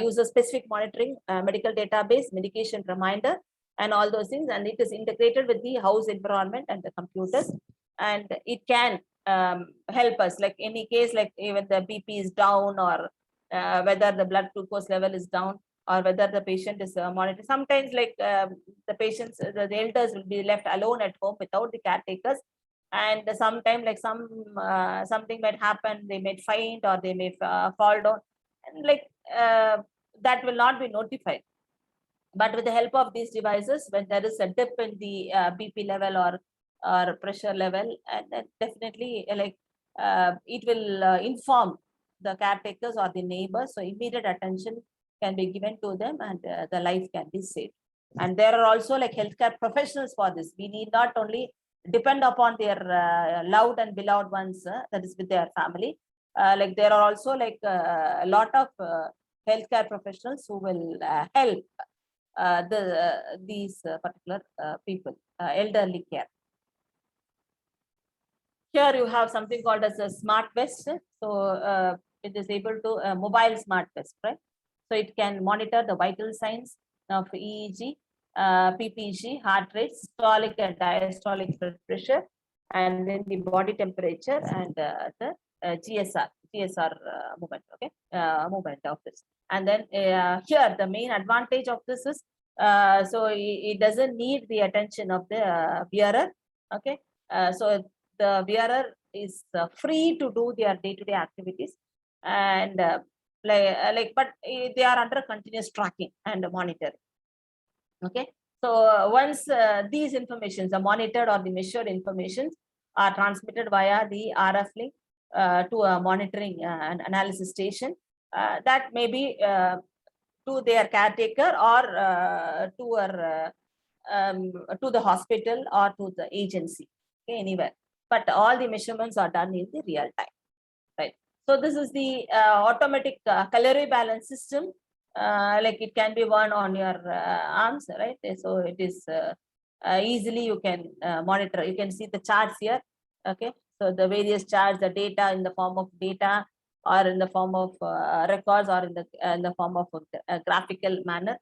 user specific monitoring, medical database, medication reminder, and all those things. And it is integrated with the house environment and the computers, and it can help us, like any case, like even the BP is down, or whether the blood glucose level is down, or whether the patient is monitored. Sometimes like the patients, the elders will be left alone at home without the caretakers. And sometimes like something might happen, they may faint or they may fall down, and like that will not be notified. But with the help of these devices, when there is a dip in the BP level or pressure level, and then definitely like it will inform the caretakers or the neighbors. So immediate attention can be given to them, and the life can be saved. And there are also like healthcare professionals for this. We need not only depend upon their loved and beloved ones, that is with their family. Like there are also like a lot of healthcare professionals who will help these particular people, elderly care. Here you have something called as a smart vest. So it is able to mobile smart vest, right? So it can monitor the vital signs of EEG, PPG, heart rate, systolic and diastolic blood pressure, and then the body temperature and the GSR movement, okay, movement of this. And then here the main advantage of this is, so it doesn't need the attention of the wearer, okay. So the wearer is free to do their day-to-day activities, and but they are under continuous tracking and monitoring. Okay, so once these informations are monitored, or the measured informations are transmitted via the RF link to a monitoring and analysis station, that may be to their caretaker, or to the hospital or to the agency, okay, anywhere. But all the measurements are done in the real time, right? So this is the automatic calorie balance system. Like it can be worn on your arms, right? So it is easily you can monitor. You can see the charts here, okay? So the various charts, the data in the form of data, or in the form of records, or in the form of a graphical manner.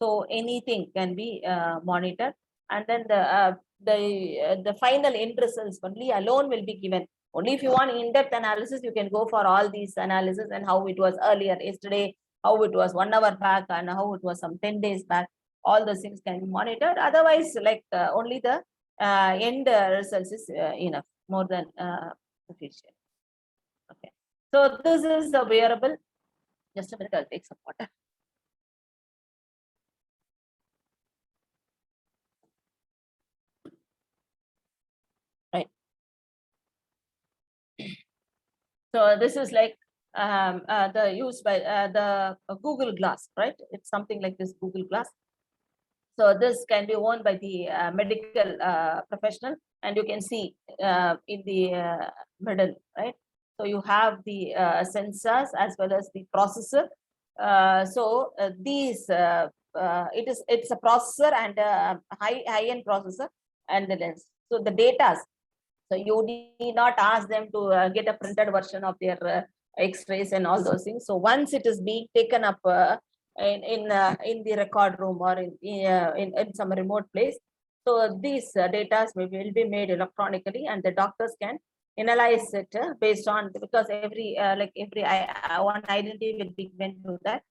So anything can be monitored, and then the final end results only alone will be given. Only if you want in-depth analysis, you can go for all these analysis, and how it was earlier, yesterday, how it was 1 hour back, and how it was some 10 days back. All those things can be monitored. Otherwise, like only the end results is enough, more than sufficient. Okay. So this is the wearable. Just a minute, I'll take some water. Right. So this is like the use by the Google Glass, right? It's something like this Google Glass. So this can be worn by the medical professional, and you can see in the middle, right? So you have the sensors as well as the processor. So these it's a processor and a high-end processor and the lens. So the data. So you need not ask them to get a printed version of their X-rays and all those things. So once it is being taken up in the record room, or in some remote place, so these data will be made electronically, and the doctors can analyze it based on, because every one identity will be given to that,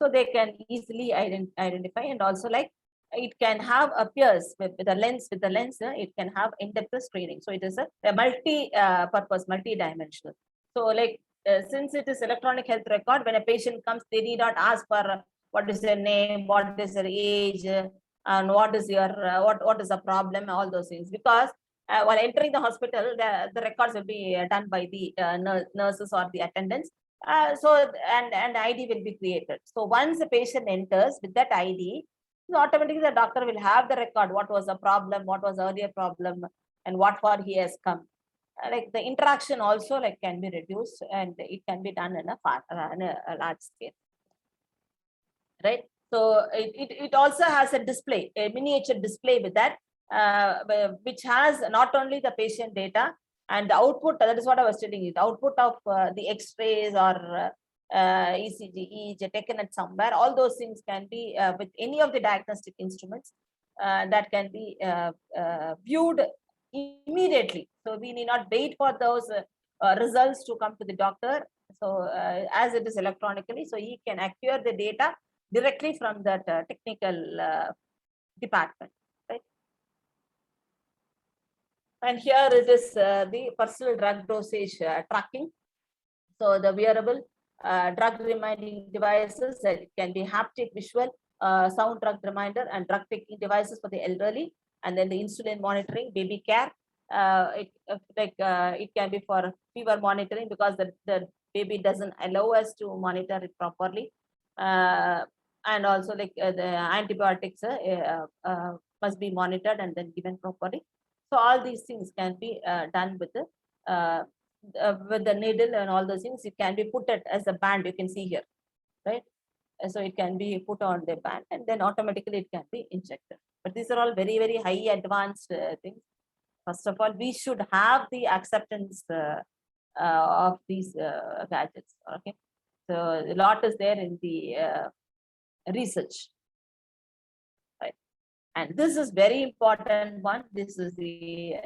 so they can easily identify. And also like it can have appears with the lens, it can have in-depth screening. So it is a multi-purpose, multi-dimensional. So like since it is electronic health record, when a patient comes, they need not ask for what is their name, what is their age, and what is your what is the problem, all those things. Because while entering the hospital, the records will be done by the nurses or the attendants. So and ID will be created. So once the patient enters with that ID, So automatically the doctor will have the record, what was the problem, what was the earlier problem, and what for he has come. Like the interaction also like can be reduced, and it can be done in a large scale, right? So it also has a display, a miniature display with that, which has not only the patient data and the output. That is what I was telling you. The output of the X-rays or ECG, EEG taken at somewhere. All those things can be with any of the diagnostic instruments that can be viewed immediately. So we need not wait for those results to come to the doctor. So as it is electronically, so he can acquire the data directly from that technical department, right? And here it is the personal drug dosage tracking. So the wearable drug reminding devices that can be haptic, visual, sound drug reminder, and drug taking devices for the elderly, and then the insulin monitoring, baby care. It can be for fever monitoring because the baby doesn't allow us to monitor it properly. And also the antibiotics must be monitored and then given properly. So all these things can be done with the needle and all those things. It can be put as a band, you can see here, right? So it can be put on the band and then automatically it can be injected. But these are all very, very high advanced things. First of all, we should have the acceptance of these gadgets, okay? So a lot is there in the research, right? And this is very important one. This is the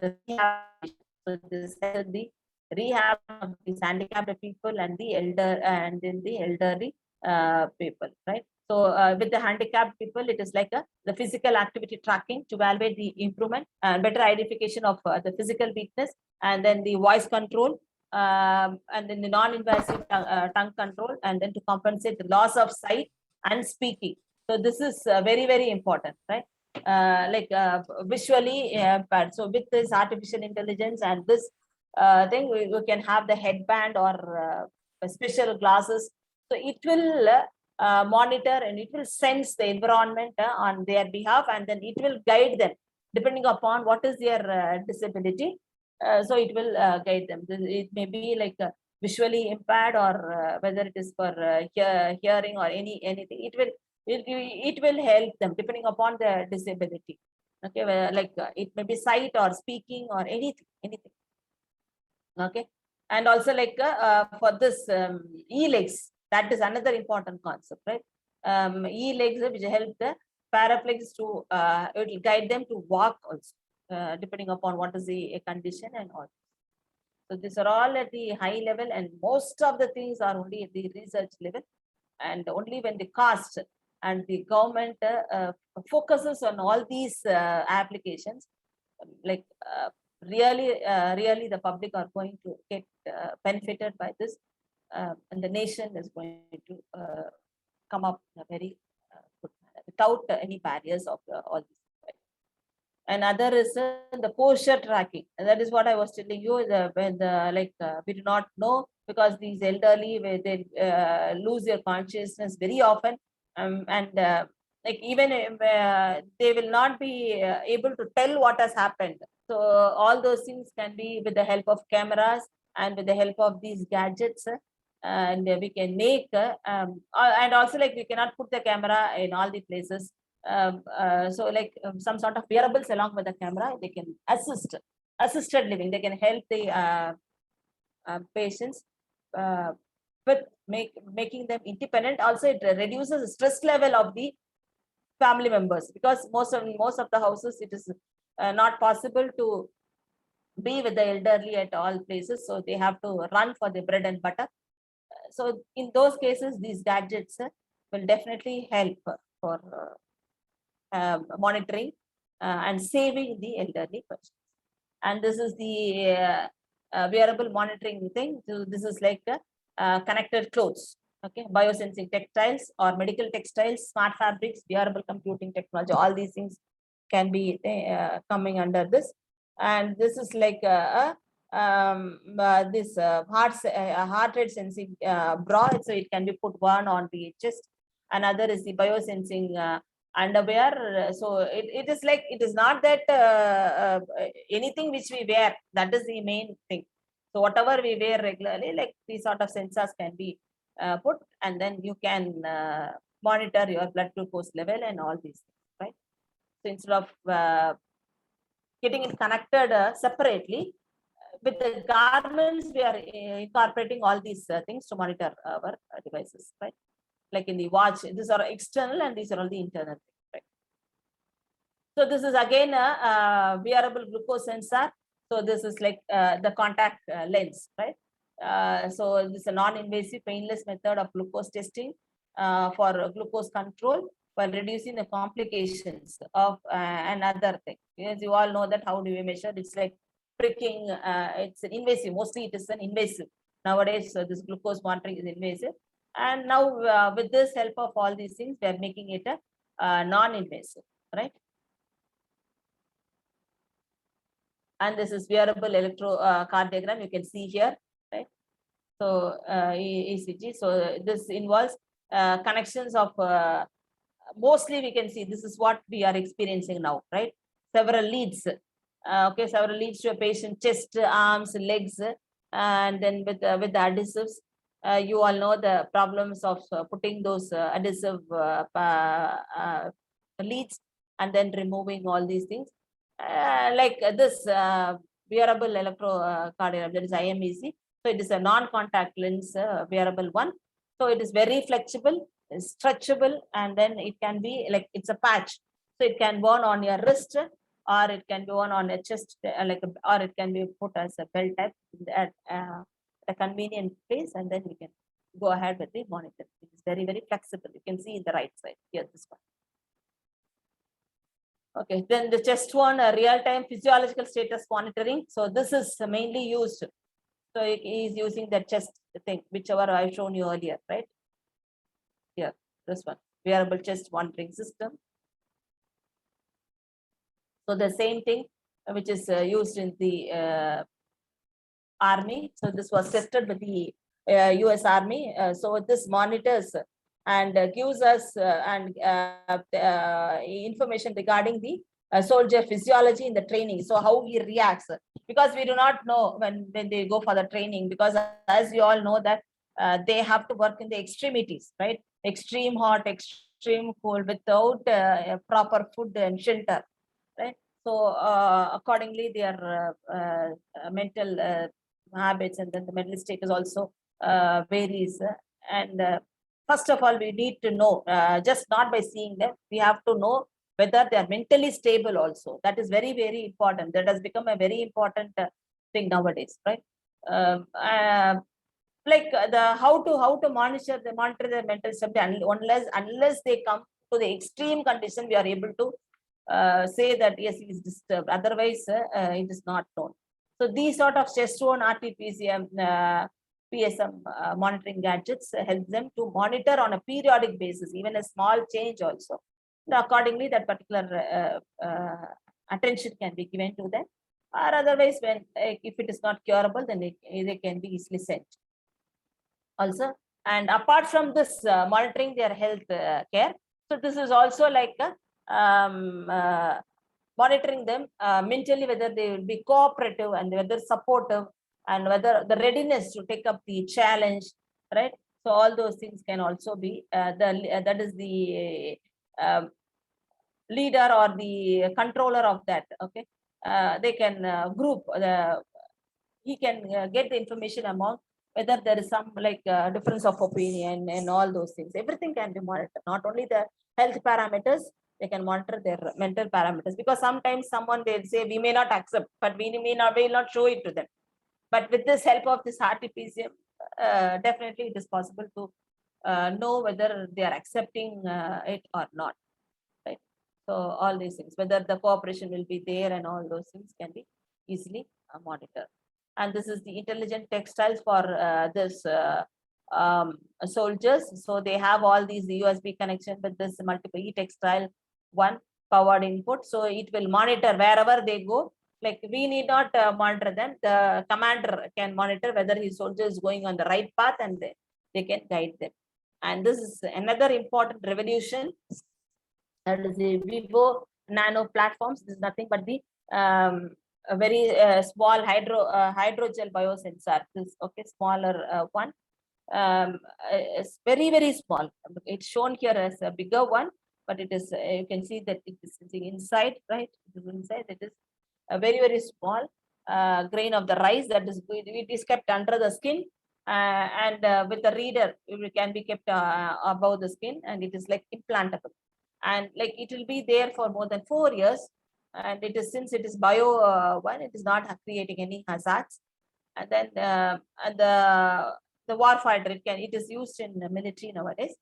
rehab. So this is the rehab of these handicapped people and the elderly people, right? So with the handicapped people, it is like the physical activity tracking to evaluate the improvement and better identification of the physical weakness, and then the voice control, and then the non-invasive tongue control, and then to compensate the loss of sight and speaking. So this is very, very important, right? Visually impaired. So with this artificial intelligence and this thing, we can have the headband or special glasses. So it will monitor and it will sense the environment on their behalf, and then it will guide them depending upon what is their disability. So it will guide them. It may be like visually impaired, or whether it is for hearing or anything. It will help them depending upon the disability. Okay, it may be sight or speaking or anything. Okay, and also for this e-legs, that is another important concept, right? E-legs which help the paraplegics to it will guide them to walk also, depending upon what is the condition and all. So these are all at the high level, and most of the things are only at the research level, and only when the cost and the government focuses on all these applications, really the public are going to get benefited by this, and the nation is going to come up in a very good manner without any barriers of all these. Another is the posture tracking, and that is what I was telling you. We do not know, because these elderly, where they lose their consciousness very often, and even they will not be able to tell what has happened. So all those things can be with the help of cameras and with the help of these gadgets, and we can make and also we cannot put the camera in all the places. Some sort of wearables along with the camera, they can assisted living. They can help the patients with making them independent. Also, it reduces the stress level of the family members, because most of the houses it is not possible to be with the elderly at all places, so they have to run for the bread and butter. So in those cases, these gadgets will definitely help for monitoring and saving the elderly persons. And this is the wearable monitoring thing. So this is like connected clothes, okay, biosensing textiles or medical textiles, smart fabrics, wearable computing technology. All these things can be coming under this. And this is like heart rate sensing bra. So it can be put one on the chest, Another is the biosensing underwear. So it is like, it is not that anything which we wear, that is the main thing. So whatever we wear regularly, like these sort of sensors can be put, and then you can monitor your blood glucose level and all these things, right? So instead of getting it connected separately, with the garments, we are incorporating all these things to monitor our devices, right? Like in the watch, these are external and these are all the internal things, right? So this is again a wearable glucose sensor. So this is like the contact lens, right? So this is a non-invasive, painless method of glucose testing for glucose control while reducing the complications of another thing. As you all know that how do we measure? It's like pricking. It's an invasive. Mostly it is an invasive. Nowadays, this glucose monitoring is invasive. And now with this help of all these things, we are making it a non-invasive, right? And this is wearable electrocardiogram. You can see here, right? So ECG. So this involves connections of mostly we can see this is what we are experiencing now, right? Several leads. Okay, several leads to a patient chest, arms, legs, and then with the adhesives. You all know the problems of putting those adhesive leads and then removing all these things. Like this wearable electrocardiogram, that is IMEC. So it is a non-contact lens wearable one. So it is very flexible, stretchable, and then it can be like, it's a patch. So it can worn on your wrist, or it can be worn on a chest, or it can be put as a belt type at a convenient place, and then we can go ahead with the monitor. It is very, very flexible. You can see in the right side here, this one. Okay, then the chest one, real-time physiological status monitoring. So this is mainly used. So he is using the chest thing, whichever I've shown you earlier, right? Here, this one, wearable chest monitoring system. So the same thing which is used in the army. So this was tested with the US Army. So this monitors and gives us information regarding the soldier physiology in the training. So how he reacts, because we do not know when they go for the training, because as you all know that they have to work in the extremities, right? Extreme hot, extreme cold, without proper food and shelter, right? So accordingly, their mental habits and then the mental status also varies. And first of all, we need to know, just not by seeing them, we have to know whether they are mentally stable also. That is very, very important. That has become a very important thing nowadays, right? Like how to monitor the mental stability, unless they come to the extreme condition, we are able to say that yes, he is disturbed. Otherwise, it is not known. So these sort of chest-worn RT-PCR PSM monitoring gadgets help them to monitor on a periodic basis, even a small change also. So accordingly, that particular attention can be given to them. Or otherwise, when if it is not curable, then they can be easily sent. Also, and apart from this monitoring their health care, so this is also like monitoring them mentally, whether they will be cooperative and whether supportive, and whether the readiness to take up the challenge, right? So all those things can also be that is the leader or the controller of that. Okay, they can group he can get the information among whether there is some like difference of opinion and all those things. Everything can be monitored, not only the health parameters, they can monitor their mental parameters, because sometimes someone will say we may not accept, but we will not show it to them. But with this help of this RT-PCR, definitely it is possible to know whether they are accepting it or not, right? So all these things, whether the cooperation will be there and all those things can be easily monitored. And this is the intelligent textiles for this soldiers. So they have all these USB connection with this multiple e-textile one powered input. So it will monitor wherever they go. Like we need not monitor them. The commander can monitor whether his soldier is going on the right path, and they can guide them. And this is another important revolution. That is the Vivo Nano platforms. This is nothing but the a very small hydrogel biosensor. This okay, smaller one. It's very small. It's shown here as a bigger one, but it is you can see that it is sitting inside, right? It is inside. It is a very small grain of the rice that is it is kept under the skin, and with the reader it can be kept above the skin, and it is like implantable, and like it will be there for more than 4 years. And it is, since it is bio one, it is not creating any hazards. And then and the warfighter, it is used in the military nowadays.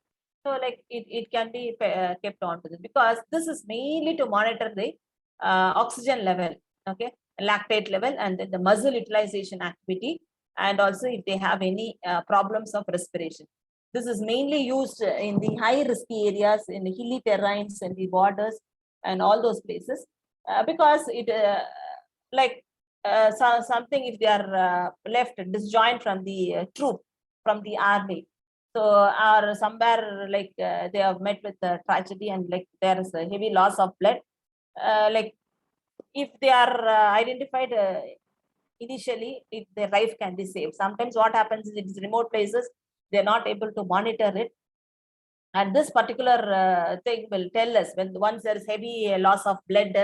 So like it can be kept on to this, because this is mainly to monitor the oxygen level, okay, lactate level, and then the muscle utilization activity, and also if they have any problems of respiration. This is mainly used in the high risky areas, in the hilly terrains and the borders and all those places, because it like something, if they are left disjoint from the troop, from the army, so or somewhere like they have met with a tragedy, and like there is a heavy loss of blood, like if they are identified initially, if their life can be saved. Sometimes what happens is, it's remote places, they're not able to monitor it, and this particular thing will tell us when once there is heavy loss of blood,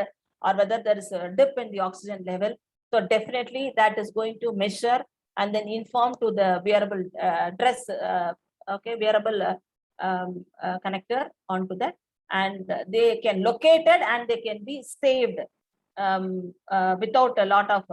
or whether there is a dip in the oxygen level. So definitely that is going to measure and then inform to the wearable dress, okay, wearable connector onto that, and they can locate it and they can be saved without a lot of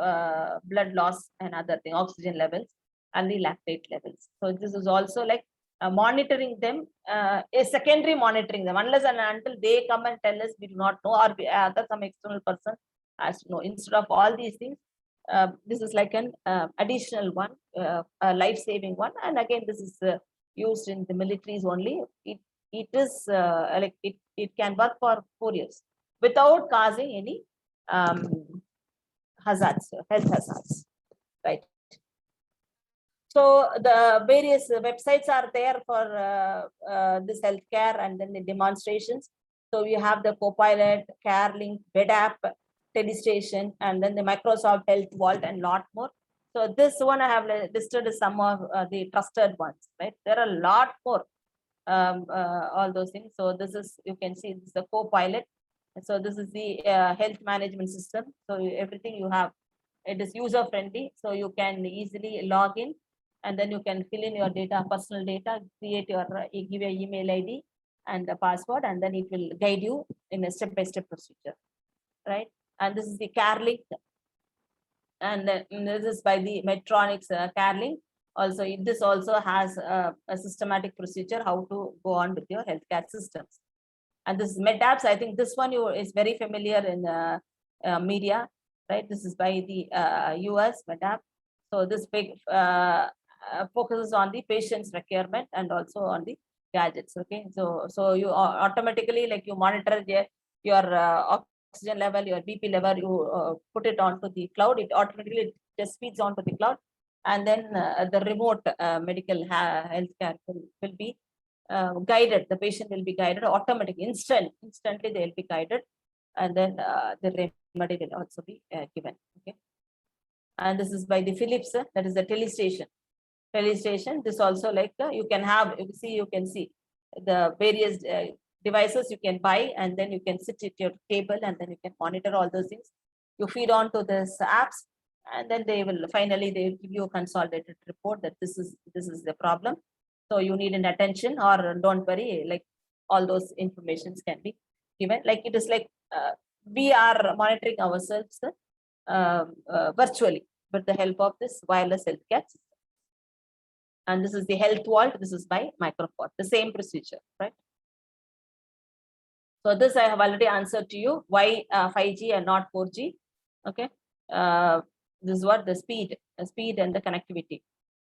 blood loss and other thing, oxygen levels and the lactate levels. So this is also like monitoring them, a secondary monitoring them, unless and until they come and tell us, we do not know, or other some external person has to know. Instead of all these things, this is like an additional one, a life-saving one. And again, this is used in the militaries only. It is like it can work for 4 years without causing any hazards, health hazards, right? So the various websites are there for this healthcare, and then the demonstrations. So you have the Copilot, CareLink, BedApp, Telestation, and then the Microsoft Health Vault, and lot more. So this one I have listed as some of the trusted ones, right? There are a lot more, all those things. So this is, you can see, this is the Copilot. So this is the health management system. So everything you have, it is user friendly. So you can easily log in, and then you can fill in your data, personal data, create your, give your email ID and the password, and then it will guide you in a step-by-step procedure, right? And this is the CareLink, and this is by the Medtronics CareLink. Also, this also has a systematic procedure how to go on with your healthcare systems. And this is MedApps. I think this one is very familiar in media, right? This is by the US MedApp. So this big focuses on the patient's requirement and also on the gadgets. Okay, so you automatically, like, you monitor your oxygen level, your BP level, you put it onto the cloud. It automatically just feeds onto the cloud, and then the remote medical healthcare will be guided. The patient will be guided automatically, instantly they will be guided, and then the remedy will also be given. Okay, and this is by the Philips, that is the Telestation. This also, like, you can have, you can see the various devices you can buy, and then you can sit at your table, and then you can monitor all those things. You feed on to this apps, and then they will finally give you a consolidated report that this is the problem. So you need an attention, or don't worry, like all those informations can be given. Like it is like we are monitoring ourselves virtually with the help of this wireless healthcare system. And this is the Health Vault. This is by Microsoft, the same procedure, right? So this I have already answered to you. Why 5G and not 4G? Okay. This is what the speed and the connectivity.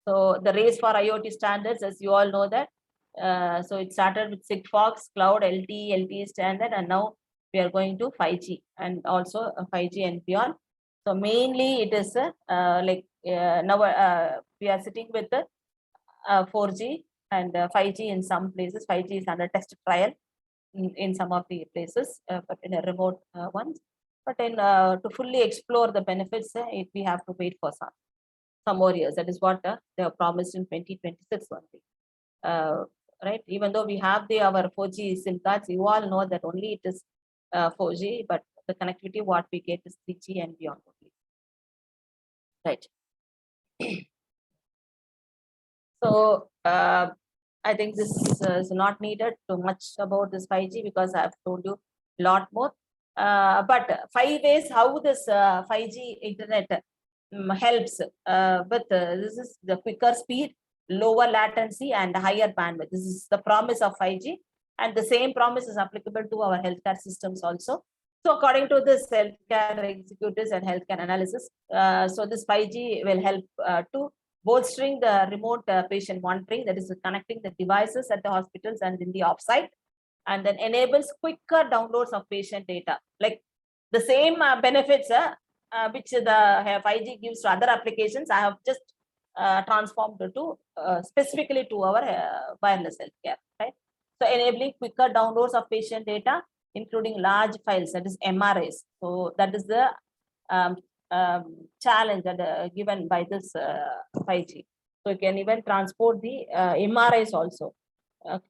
So the race for IoT standards, as you all know that. So it started with Sigfox, Cloud, LTE standard, and now we are going to 5G and also 5G and beyond. So mainly it is like now we are sitting with the 4G, and 5G in some places. 5G is under test trial in some of the places, but in a remote ones. But in to fully explore the benefits, we have to wait for some more years. That is what they have promised in 2026 only. Right? Even though we have our 4G SIM cards, you all know that only it is 4G, but the connectivity what we get is 3G and beyond only. Right. So I think this is not needed too much about this 5G because I have told you a lot more. But 5 ways how this 5G internet helps with this is the quicker speed, lower latency, and higher bandwidth. This is the promise of 5G, and the same promise is applicable to our healthcare systems also. So according to this healthcare executives and healthcare analysis, so this 5G will help to bolstering the remote patient monitoring, that is connecting the devices at the hospitals and in the offsite, and then enables quicker downloads of patient data. Like the same benefits which the 5G gives to other applications, I have just transformed to specifically to our wireless healthcare, right? So enabling quicker downloads of patient data, including large files, that is MRIs. So that is the challenge that given by this 5G. So you can even transport the MRIs also,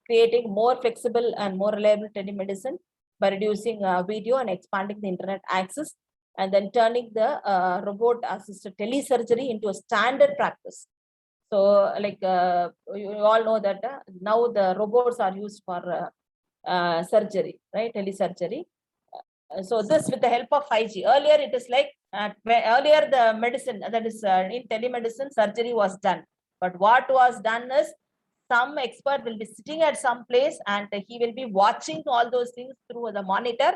creating more flexible and more reliable telemedicine by reducing video and expanding the internet access, and then turning the robot-assisted telesurgery into a standard practice. So, like you all know that now the robots are used for surgery, right? Telesurgery. So this with the help of 5G. Earlier it is like earlier the medicine, that is in telemedicine, surgery was done. But what was done is some expert will be sitting at some place and he will be watching all those things through the monitor,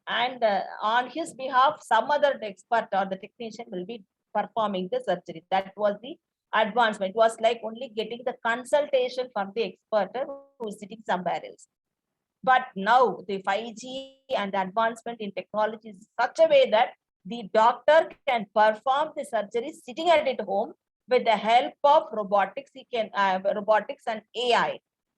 and on his behalf some other expert or the technician will be performing the surgery. That was the advancement. It was like only getting the consultation from the expert who is sitting somewhere else. But now the 5G and the advancement in technology is such a way that the doctor can perform the surgery sitting at his home with the help of robotics. He can robotics and AI,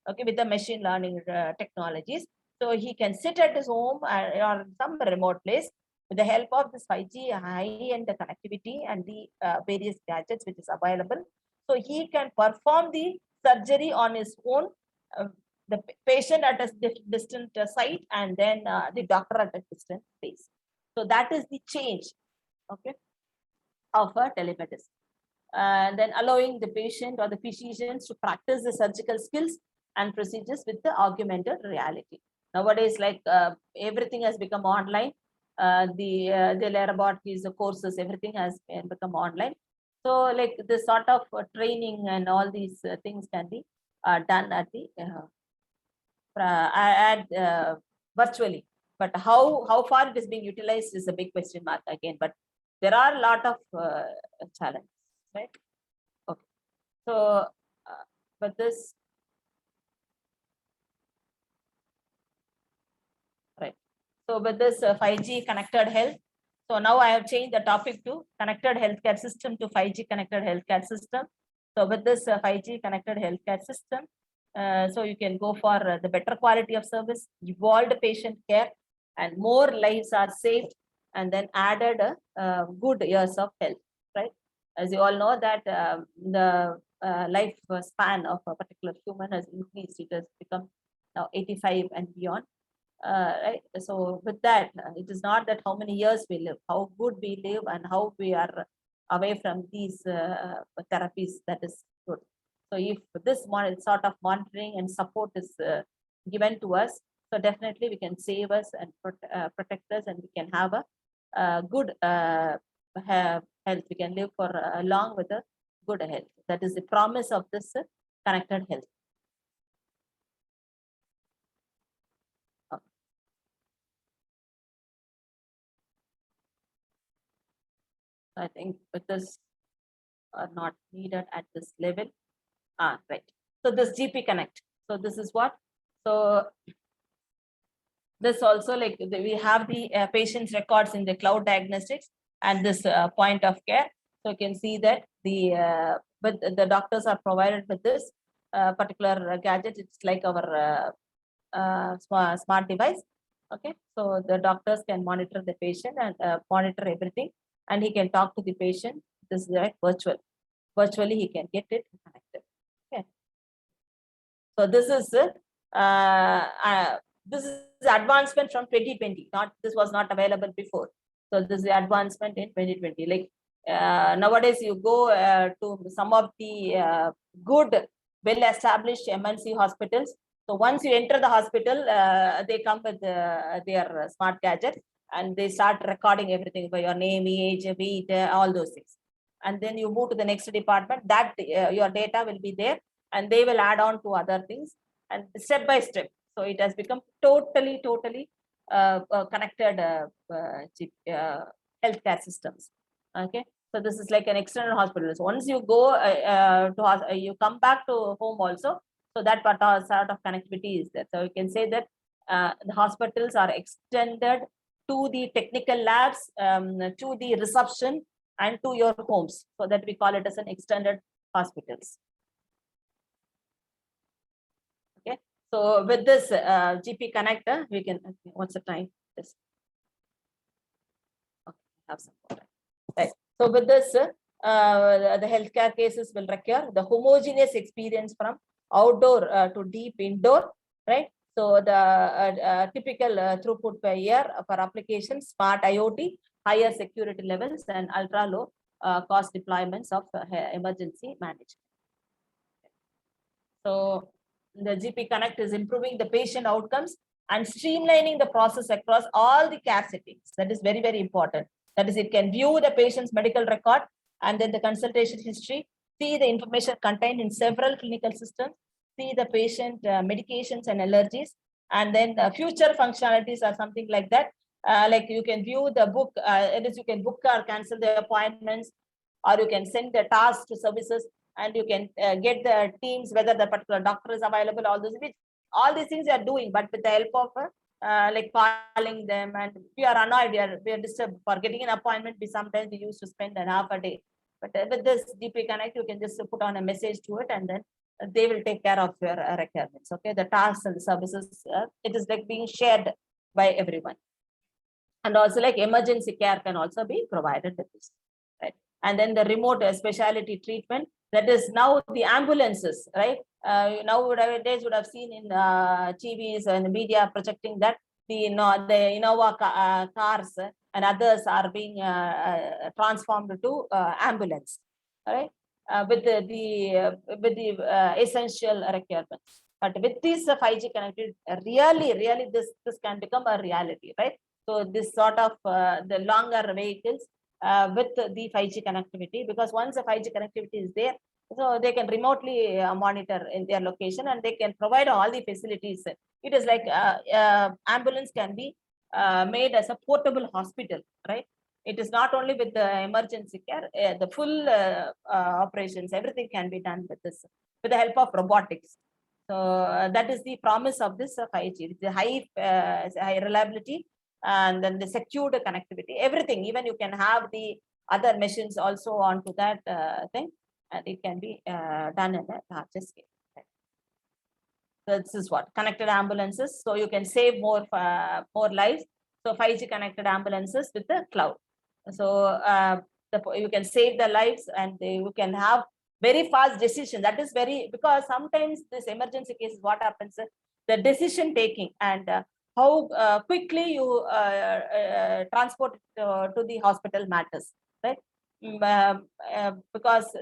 okay, with the machine learning technologies. So he can sit at his home or some remote place with the help of this 5G high-end connectivity and the various gadgets which is available. So he can perform the surgery on his own, the patient at a distant site, and then the doctor at a distant place. So that is the change, okay, of a telemedicine. And then allowing the patient or the physicians to practice the surgical skills and procedures with the augmented reality. Nowadays, like everything has become online. The laboratories, the courses, everything has become online. So like this sort of training and all these things can be done at the virtually. But how far it is being utilized is a big question mark again. But there are a lot of challenges, right? Okay. So, but this, right. So with this 5G connected health. So now I have changed the topic to connected healthcare system to 5G connected healthcare system. So with this 5G connected healthcare system, so you can go for the better quality of service, evolved patient care, and more lives are saved, and then added good years of health, right? As you all know that the life span of a particular human has increased. It has become now 85 and beyond. Right. So with that, it is not that how many years we live, how good we live, and how we are away from these therapies. That is good. So if this sort of monitoring and support is given to us, so definitely we can save us and protect us, and we can have a good health. We can live for long with a good health. That is the promise of this connected health. I think because are not needed at this level. Right. So this GP Connect. So this is what. So this also, like we have the patient's records in the cloud diagnostics and this point of care. So you can see that the but the doctors are provided with this particular gadget. It's like our smart device. Okay, so the doctors can monitor the patient and monitor everything, and he can talk to the patient. This is like virtually he can get it connected. Okay, so this is advancement from 2020. Not this was not available before. So this is the advancement in 2020. Like nowadays, you go to some of the good, well-established MNC hospitals. So once you enter the hospital, they come with their smart gadget and they start recording everything by your name, age, weight, all those things. And then you move to the next department. That your data will be there, and they will add on to other things, and step by step. So it has become totally connected healthcare systems. Okay, so this is like an external hospital. So once you go you come back to home also. So that part sort of connectivity is there. So you can say that the hospitals are extended to the technical labs, to the reception, and to your homes. So that we call it as an extended hospitals. Okay, so with this GP connector, we can, what's the time? Yes. Okay, have some more time. Right. So with this, the healthcare cases will require the homogeneous experience from outdoor to deep indoor, right? So the typical throughput per year for applications, smart IoT, higher security levels, and ultra low cost deployments of emergency management. So the GP Connect is improving the patient outcomes and streamlining the process across all the care settings. That is very, very important. That is, it can view the patient's medical record and then the consultation history, see the information contained in several clinical systems, see the patient medications and allergies, and then future functionalities are something like that. Like you can view the book, it is you can book or cancel the appointments, or you can send the tasks to services, and you can get the teams, whether the particular doctor is available, all these things you are doing, but with the help of like calling them. And we are annoyed, we are disturbed for getting an appointment. We sometimes we used to spend an half a day, but with this GP Connect, you can just put on a message to it, and then they will take care of your requirements. Okay, the tasks and the services, it is like being shared by everyone. And also like emergency care can also be provided with this, right? And then the remote specialty treatment, that is now the ambulances, right? Nowadays would have seen in TVs and media projecting that the Innova cars and others are being transformed to ambulance, right? With the essential requirements. But with this 5G connectivity, really this can become a reality, right? So this sort of the longer vehicles with the 5G connectivity, because once the 5G connectivity is there, so they can remotely monitor in their location, and they can provide all the facilities. It is like ambulance can be made as a portable hospital, right? It is not only with the emergency care, the full operations, everything can be done with this, with the help of robotics. So that is the promise of this 5G. It's a high reliability, and then the secured connectivity, everything. Even you can have the other machines also onto that thing, and it can be done in a larger scale. This is what connected ambulances. So you can save more lives. So 5G connected ambulances with the cloud. So you can save the lives, and you can have very fast decision. That is very, because sometimes this emergency cases, what happens, the decision taking and how quickly you transport to the hospital matters, right? Because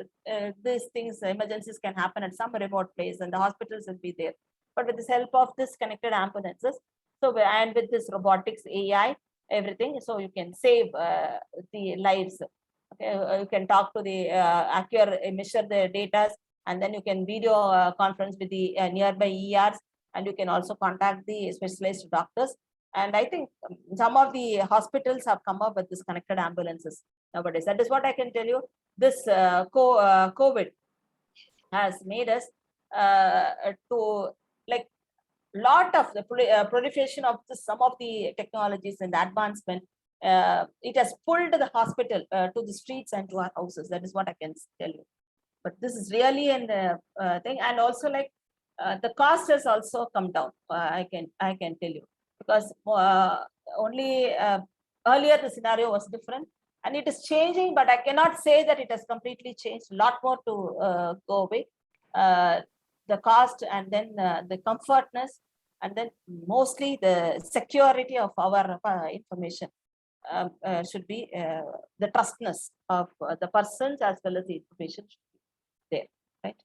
these things, emergencies can happen at some remote place, and the hospitals will be there. But with the help of this connected ambulances, so and with this robotics, AI, everything, so you can save the lives. Okay, you can talk to the measure the data, and then you can video conference with the nearby ERs, and you can also contact the specialized doctors. And I think some of the hospitals have come up with this connected ambulances nowadays. That is what I can tell you. This COVID has made us to like lot of the proliferation of some of the technologies and the advancement. It has pulled the hospital to the streets and to our houses. That is what I can tell you. but this is really an thing. And also like the cost has also come down. I can tell you, because only earlier the scenario was different and it is changing, but I cannot say that it has completely changed. A lot more to go away. The cost, and then the comfortness, and then mostly the security of our information should be the trustness of the persons as well as the information should be there, right?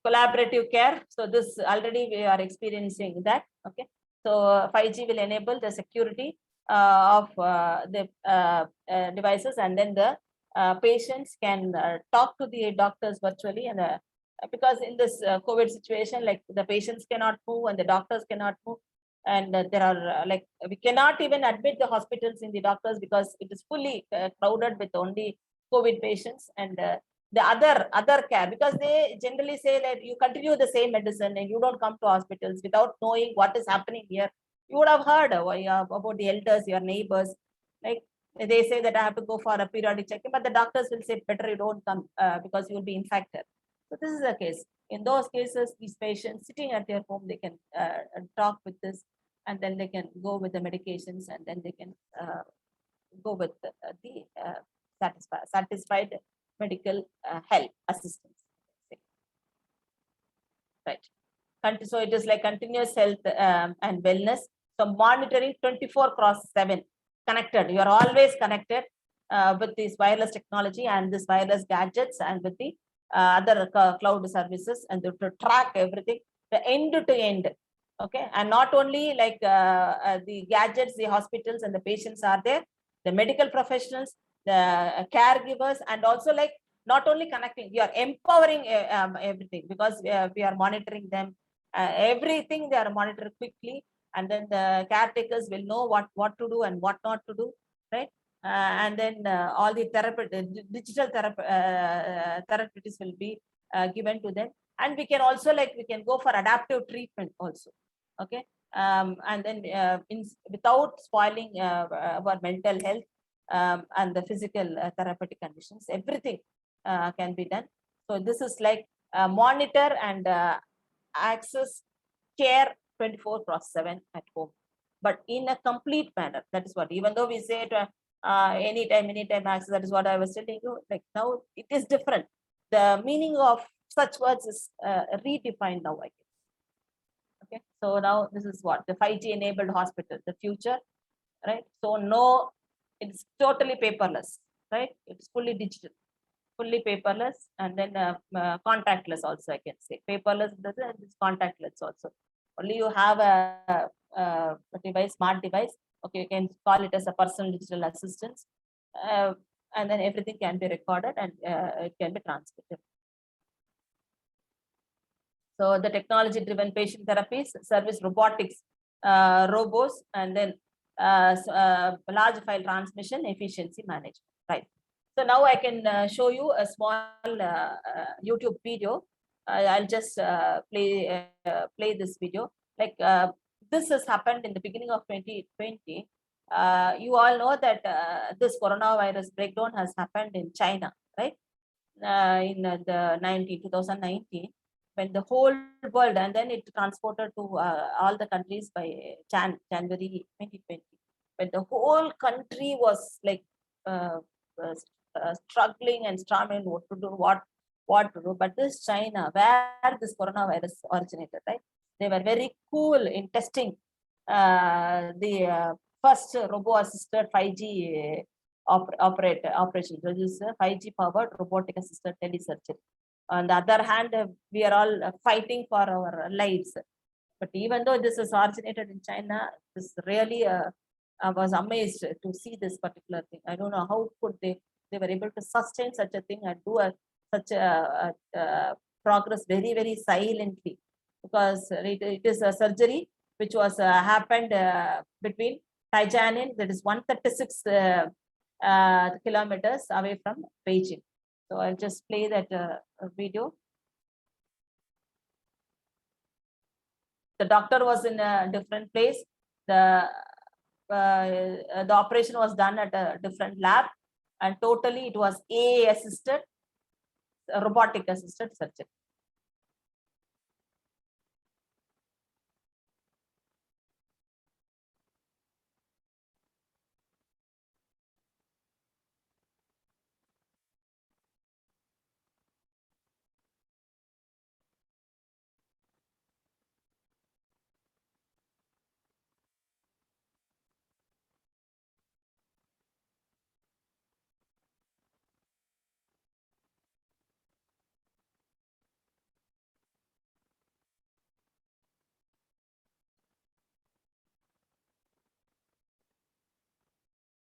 Collaborative care. So this already we are experiencing that. Okay. So 5G will enable the security of the devices, and then the patients can talk to the doctors virtually, and because in this COVID situation, like the patients cannot move and the doctors cannot move, and there are like we cannot even admit the hospitals in the doctors because it is fully crowded with only COVID patients, and the other care, because they generally say that you continue the same medicine and you don't come to hospitals without knowing what is happening here. You would have heard about the elders, your neighbors, like they say that I have to go for a periodic check-in, but the doctors will say better you don't come because you will be infected. So this is the case. In those cases, these patients sitting at their home, they can talk with this, and then they can go with the medications, and then they can go with the satisfied medical help assistance. Right. So it is like continuous health and wellness. So monitoring 24/7 connected. You are always connected with this wireless technology and this wireless gadgets, and with the other cloud services, and to track everything, the end to end. Okay. And not only like the gadgets, the hospitals and the patients are there, the medical professionals, the caregivers, and also like not only connecting, we are empowering everything, because we are monitoring them. Everything they are monitored quickly, and then the caretakers will know what to do and what not to do, right? And then all the digital therapies will be given to them, and we can also like we can go for adaptive treatment also. Okay. And then without spoiling our mental health and the physical therapeutic conditions, everything can be done. So this is like monitor and access care 24/7 at home, but in a complete manner. That is what, even though we say it anytime access, that is what I was telling you. Like now it is different. The meaning of such words is redefined now, I guess. Okay. So now this is what the 5G enabled hospital, the future, right? So no, it's totally paperless, right? It's fully digital, fully paperless, and then contactless also, I can say. Paperless, it's contactless also. Only you have a device, smart device. Okay, you can call it as a personal digital assistant, and then everything can be recorded, and it can be transmitted. So the technology-driven patient therapies, service robotics, robots, and then large file transmission, efficiency management, right? So now I can show you a small YouTube video. I'll just play this video. Like this has happened in the beginning of 2020. You all know that this coronavirus breakdown has happened in China, right? In the 2019, when the whole world, and then it transported to all the countries by January 2020, when the whole country was like struggling and storming what to do, what to do. But this China, where this coronavirus originated, right? They were very cool in testing the first robo-assisted 5G operation. So this is 5G powered robotic assisted telesurgery. On the other hand, we are all fighting for our lives. But even though this is originated in China, this really I was amazed to see this particular thing. I don't know how could they were able to sustain such a thing and do such a progress very silently, because it is a surgery which was happened between Tianjin, that is 136 kilometers away from Beijing. So I'll just play that video. The doctor was in a different place. The operation was done at a different lab, and totally it was AI assisted, robotic assisted surgery.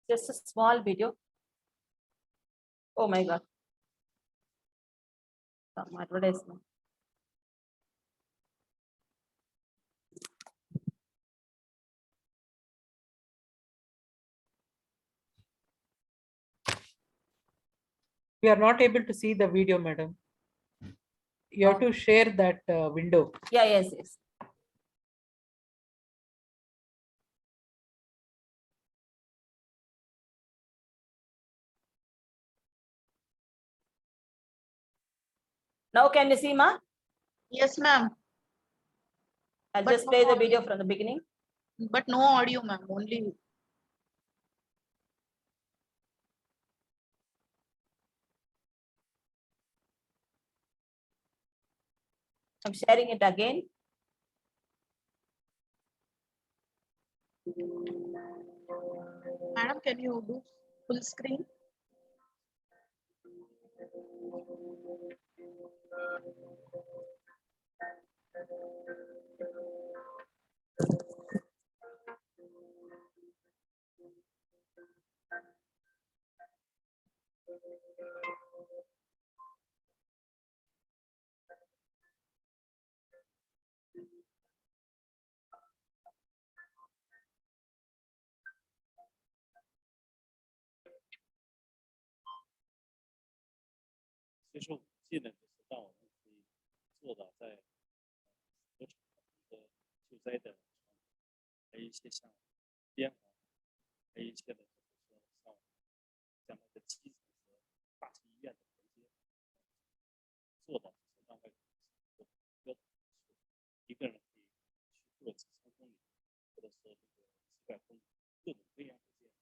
Just a small video. Oh my God. Some advertisement. We are not able to see the video, madam. You have to share that window. Yeah, yes, yes. Now can you see, ma? Yes, ma'am. I'll But just no play the audio. video from the beginning. But no audio, ma'am. Only. I'm sharing it again. Madam, can you do full screen?接受技能，就是让我们可以做到在多场的救灾的，还有一些像边防，还有一些的就是说像那个基层和大型医院的连接，做到就是让外一个人可以去做几千公里，或者说这个几百公里，各种各样的这样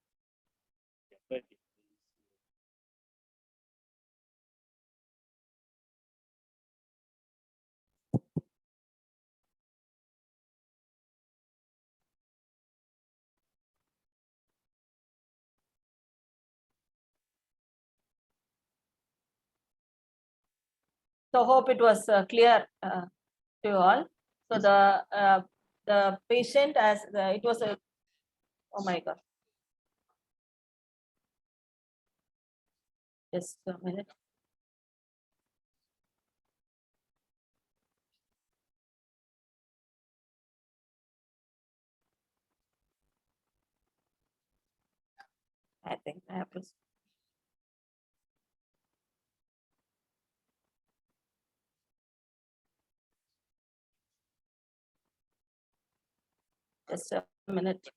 点对点的一些。So hope it was clear to you all. So the patient as it was a, oh my God. Just a minute. I think I have to. Just a minute.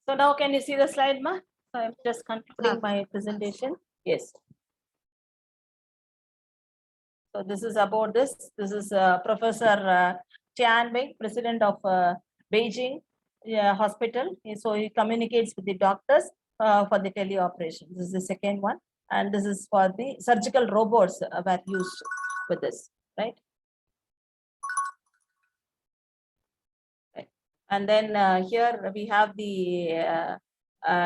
So now can you see the slide, ma? So I'm just concluding my presentation. Yes. So this is about this. This is Professor Tian Wei, President of Beijing Hospital. So he communicates with the doctors for the teleoperation. This is the second one. And this is for the surgical robots were used with this, right? And then here we have the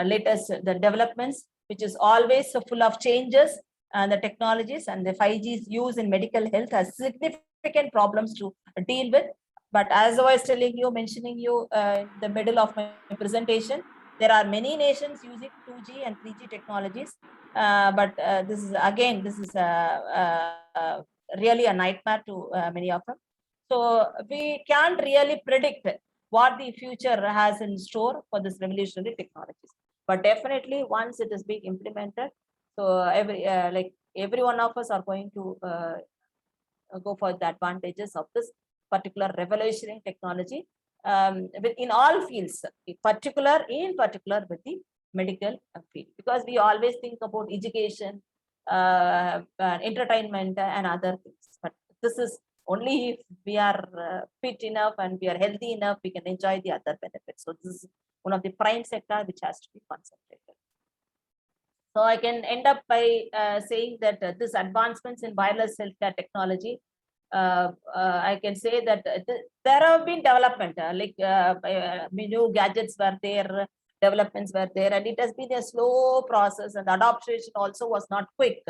latest the developments, which is always full of changes, and the technologies and the 5G's use in medical health has significant problems to deal with. But as I was telling you, mentioning you in the middle of my presentation, there are many nations using 2G and 3G technologies. But this is again, this is really a nightmare to many of them. So we can't really predict what the future has in store for this revolutionary technologies. But definitely once it is being implemented, so every one of us are going to go for the advantages of this particular revolutionary technology in all fields, in particular with the medical field, because we always think about education, entertainment, and other things. But this is only if we are fit enough and we are healthy enough, we can enjoy the other benefits. So this is one of the prime sector which has to be concentrated. So I can end up by saying that this advancements in wireless healthcare technology, I can say that there have been development, new gadgets were there, developments were there, and it has been a slow process, and adoption also was not quick.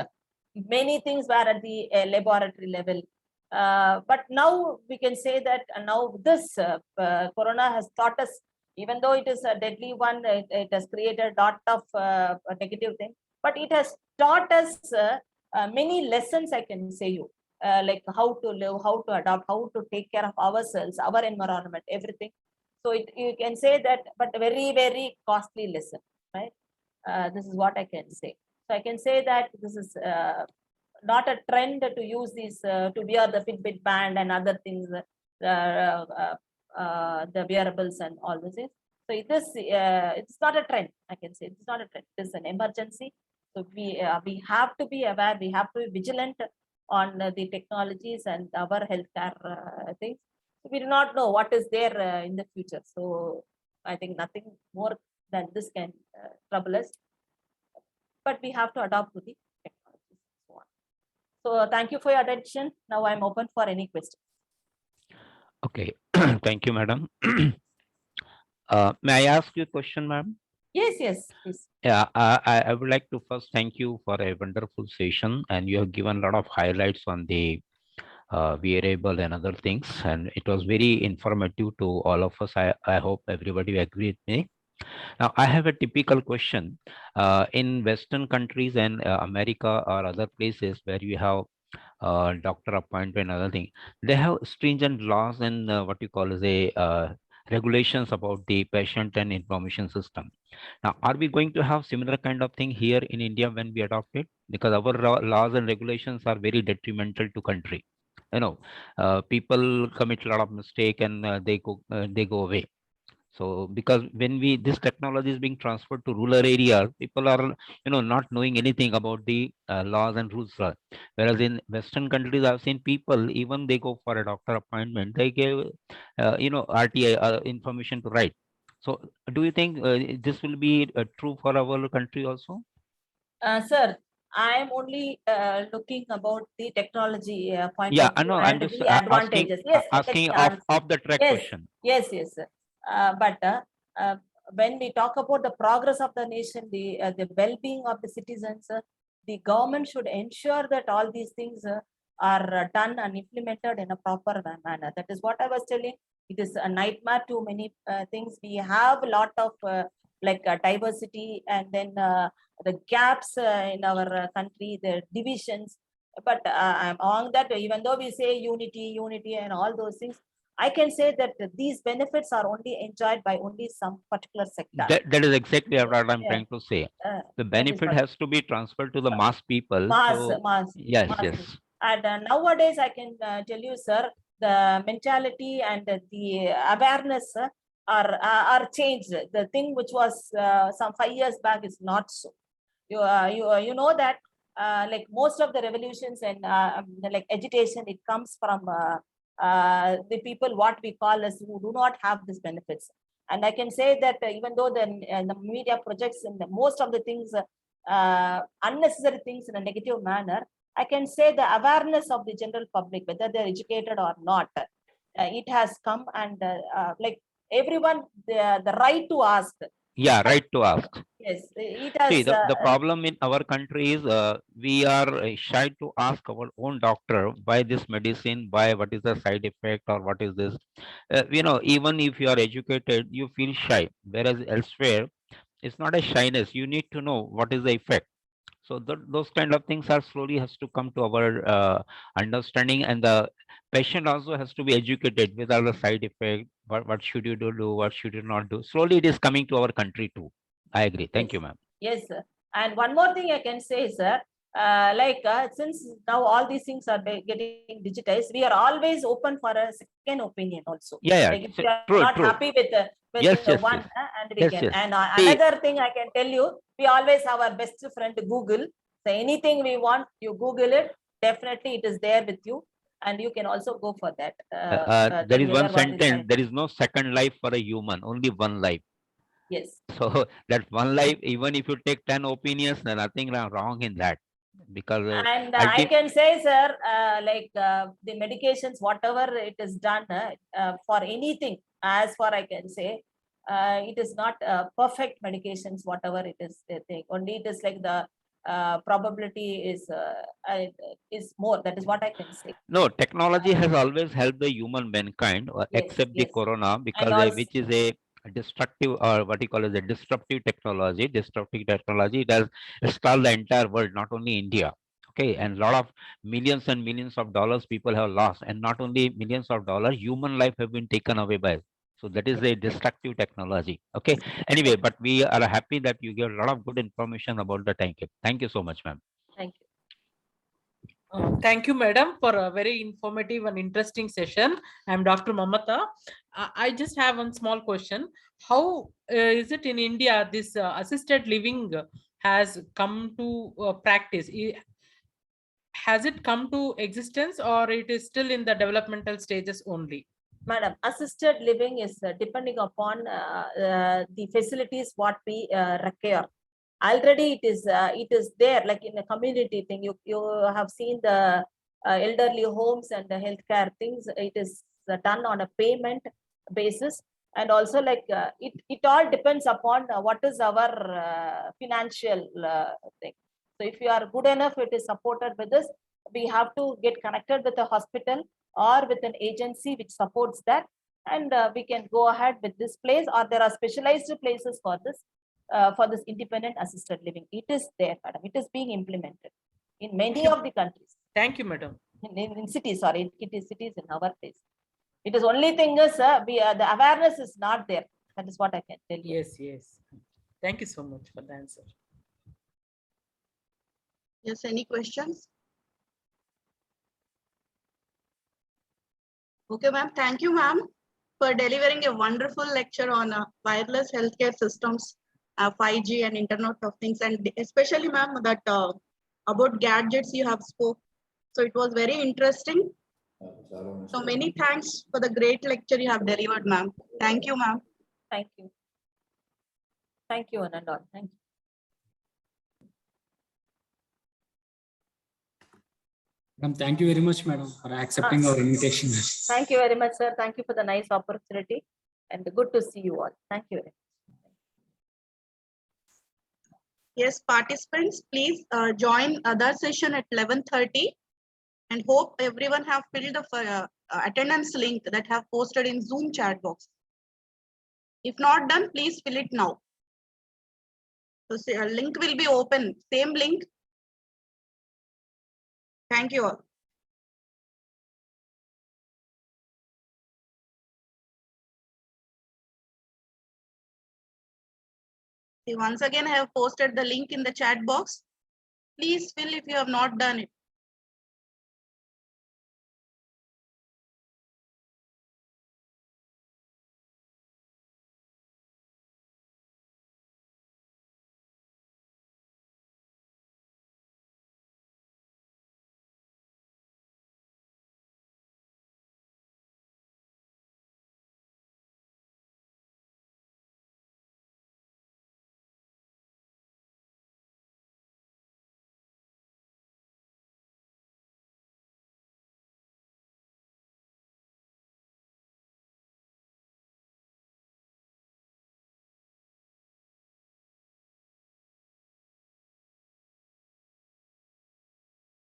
Many things were at the laboratory level. But now we can say that now this corona has taught us, even though it is a deadly one, it has created a lot of negative things, but it has taught us many lessons, I can say you, like how to live, how to adopt, how to take care of ourselves, our environment, everything. So you can say that, but very, very costly lesson, right? This is what I can say. So I can say that this is not a trend to use these to wear the Fitbit band and other things, the wearables and all this. So it's not a trend. I can say it's not a trend. It's an emergency. So we have to be aware. We have to be vigilant on the technologies and our healthcare things. So we do not know what is there in the future. So I think nothing more than this can trouble us. But we have to adapt to the technologies. So thank you for your attention. Now I'm open for any questions. Okay, thank you, madam. May I ask you a question, ma'am? Yes, please. Yeah, I would like to first thank you for a wonderful session, and you have given a lot of highlights on the wearable and other things, and it was very informative to all of us. I hope everybody agree with me. Now, I have a typical question. In Western countries and America or other places where you have doctor appointment and other thing, they have stringent laws and what you call as a regulations about the patient and information system. Now, are we going to have similar kind of thing here in India when we adopt it? Because our laws and regulations are very detrimental to country. People commit a lot of mistake and they go away. So because when this technology is being transferred to rural areas, people are not knowing anything about the laws and rules. Whereas in Western countries, I've seen people, even they go for a doctor appointment, they give RTI information to write. So do you think this will be true for our country also? Sir, I am only looking about the technology point Yeah, of I view know. and I'm just the advantages. Yes, asking let me off the track yes, question. Yes, sir. But when we talk about the progress of the nation, the well-being of the citizens, the government should ensure that all these things are done and implemented in a proper manner. That is what I was telling. It is a nightmare to many things. We have a lot of diversity, and then the gaps in our country, the divisions. But among that, even though we say unity, and all those things, I can say that these benefits are only enjoyed by only some particular sector. That is exactly what I'm trying to say. The benefit has to be transferred to the mass people. Mass. Yes. And nowadays, I can tell you, sir, the mentality and the awareness are changed. The thing which was some 5 years back is not so. You know that like most of the revolutions and like agitation, it comes from the people what we call as who do not have these benefits. And I can say that even though the media projects in most of the things, unnecessary things in a negative manner, I can say the awareness of the general public, whether they're educated or not, it has come, and like everyone, the right to ask. Yeah, right to ask. Yes, it has. See, the problem in our country is we are shy to ask our own doctor why this medicine, why, what is the side effect, or what is this. Even if you are educated, you feel shy. Whereas elsewhere, it's not a shyness. You need to know what is the effect. So those kind of things are slowly has to come to our understanding, and the patient also has to be educated without the side effect. What should you do? What should you not do? Slowly it is coming to our country too. I agree. Thank you, ma'am. Yes, sir. And one more thing I can say, sir, since now all these things are getting digitized, we are always open for a second opinion also. Yeah, Like if so you are true, not true. happy with Yes, yes, one, yes. and we Yes, can. yes. And See- another thing I can tell you, we always have our best friend Google. So anything we want, you Google it. Definitely, it is there with you, and you can also go for that. There is one other one is sentence. There is no second life for a human. Only one life. yes. So that one life, even if you take 10 opinions, there's nothing wrong in that. Because And I can say, sir, the medications, whatever it is done for anything, as far I can say, it is not perfect medications, whatever it is. They think only it is like the probability is more. That is what I can say. no, technology has always helped the human mankind, Yes, except the yes. corona, because also- which is a destructive, or what you call as a disruptive technology. Disruptive technology, it has stalled the entire world, not only India. Okay, and a lot of millions and millions of dollars people have lost, and not only millions of dollars, human life have been taken away by. So that is a destructive technology. Okay. Anyway, but we are happy that you give a lot of good information about the tank. Thank you so much, ma'am. Thank you. Thank you, madam, for a very informative and interesting session. I'm Dr. Mamata. I just have one small question. How is it in India, this assisted living has come to practice? Has it come to existence, or it is still in the developmental stages only? Madam, assisted living is depending upon the facilities what we require. Already it is there, like in a community thing. You have seen the elderly homes and the healthcare things. It is done on a payment basis, and also it all depends upon what is our financial thing. So if you are good enough, it is supported with this. We have to get connected with a hospital or with an agency which supports that, and we can go ahead with this place, or there are specialized places for this independent assisted living. It is there, madam. It is being implemented in many of the countries. Thank you, madam. In cities, sorry, it is cities in our place. It is only thing is the awareness is not there. That is what I can tell you. Yes, yes. Thank you so much for the answer. Yes, any questions? Okay, ma'am. Thank you, ma'am, for delivering a wonderful lecture on wireless healthcare systems, 5G and Internet of Things, and especially, ma'am, that about gadgets you have spoke. So it was very interesting. So many thanks for the great lecture you have delivered, ma'am. Thank you, ma'am. Thank you. Thank you, Anand. Thank you. Madam, thank you very much, madam, for accepting our invitation. Thank you very much, sir. Thank you for the nice opportunity, and good to see you all. Thank you very much. Yes, participants, please join other session at 11:30, and hope everyone have filled the attendance link that have posted in Zoom chat box. If not done, please fill it now. So a link will be open, same link. Thank you all. See, once again, I have posted the link in the chat box. Please fill if you have not done it.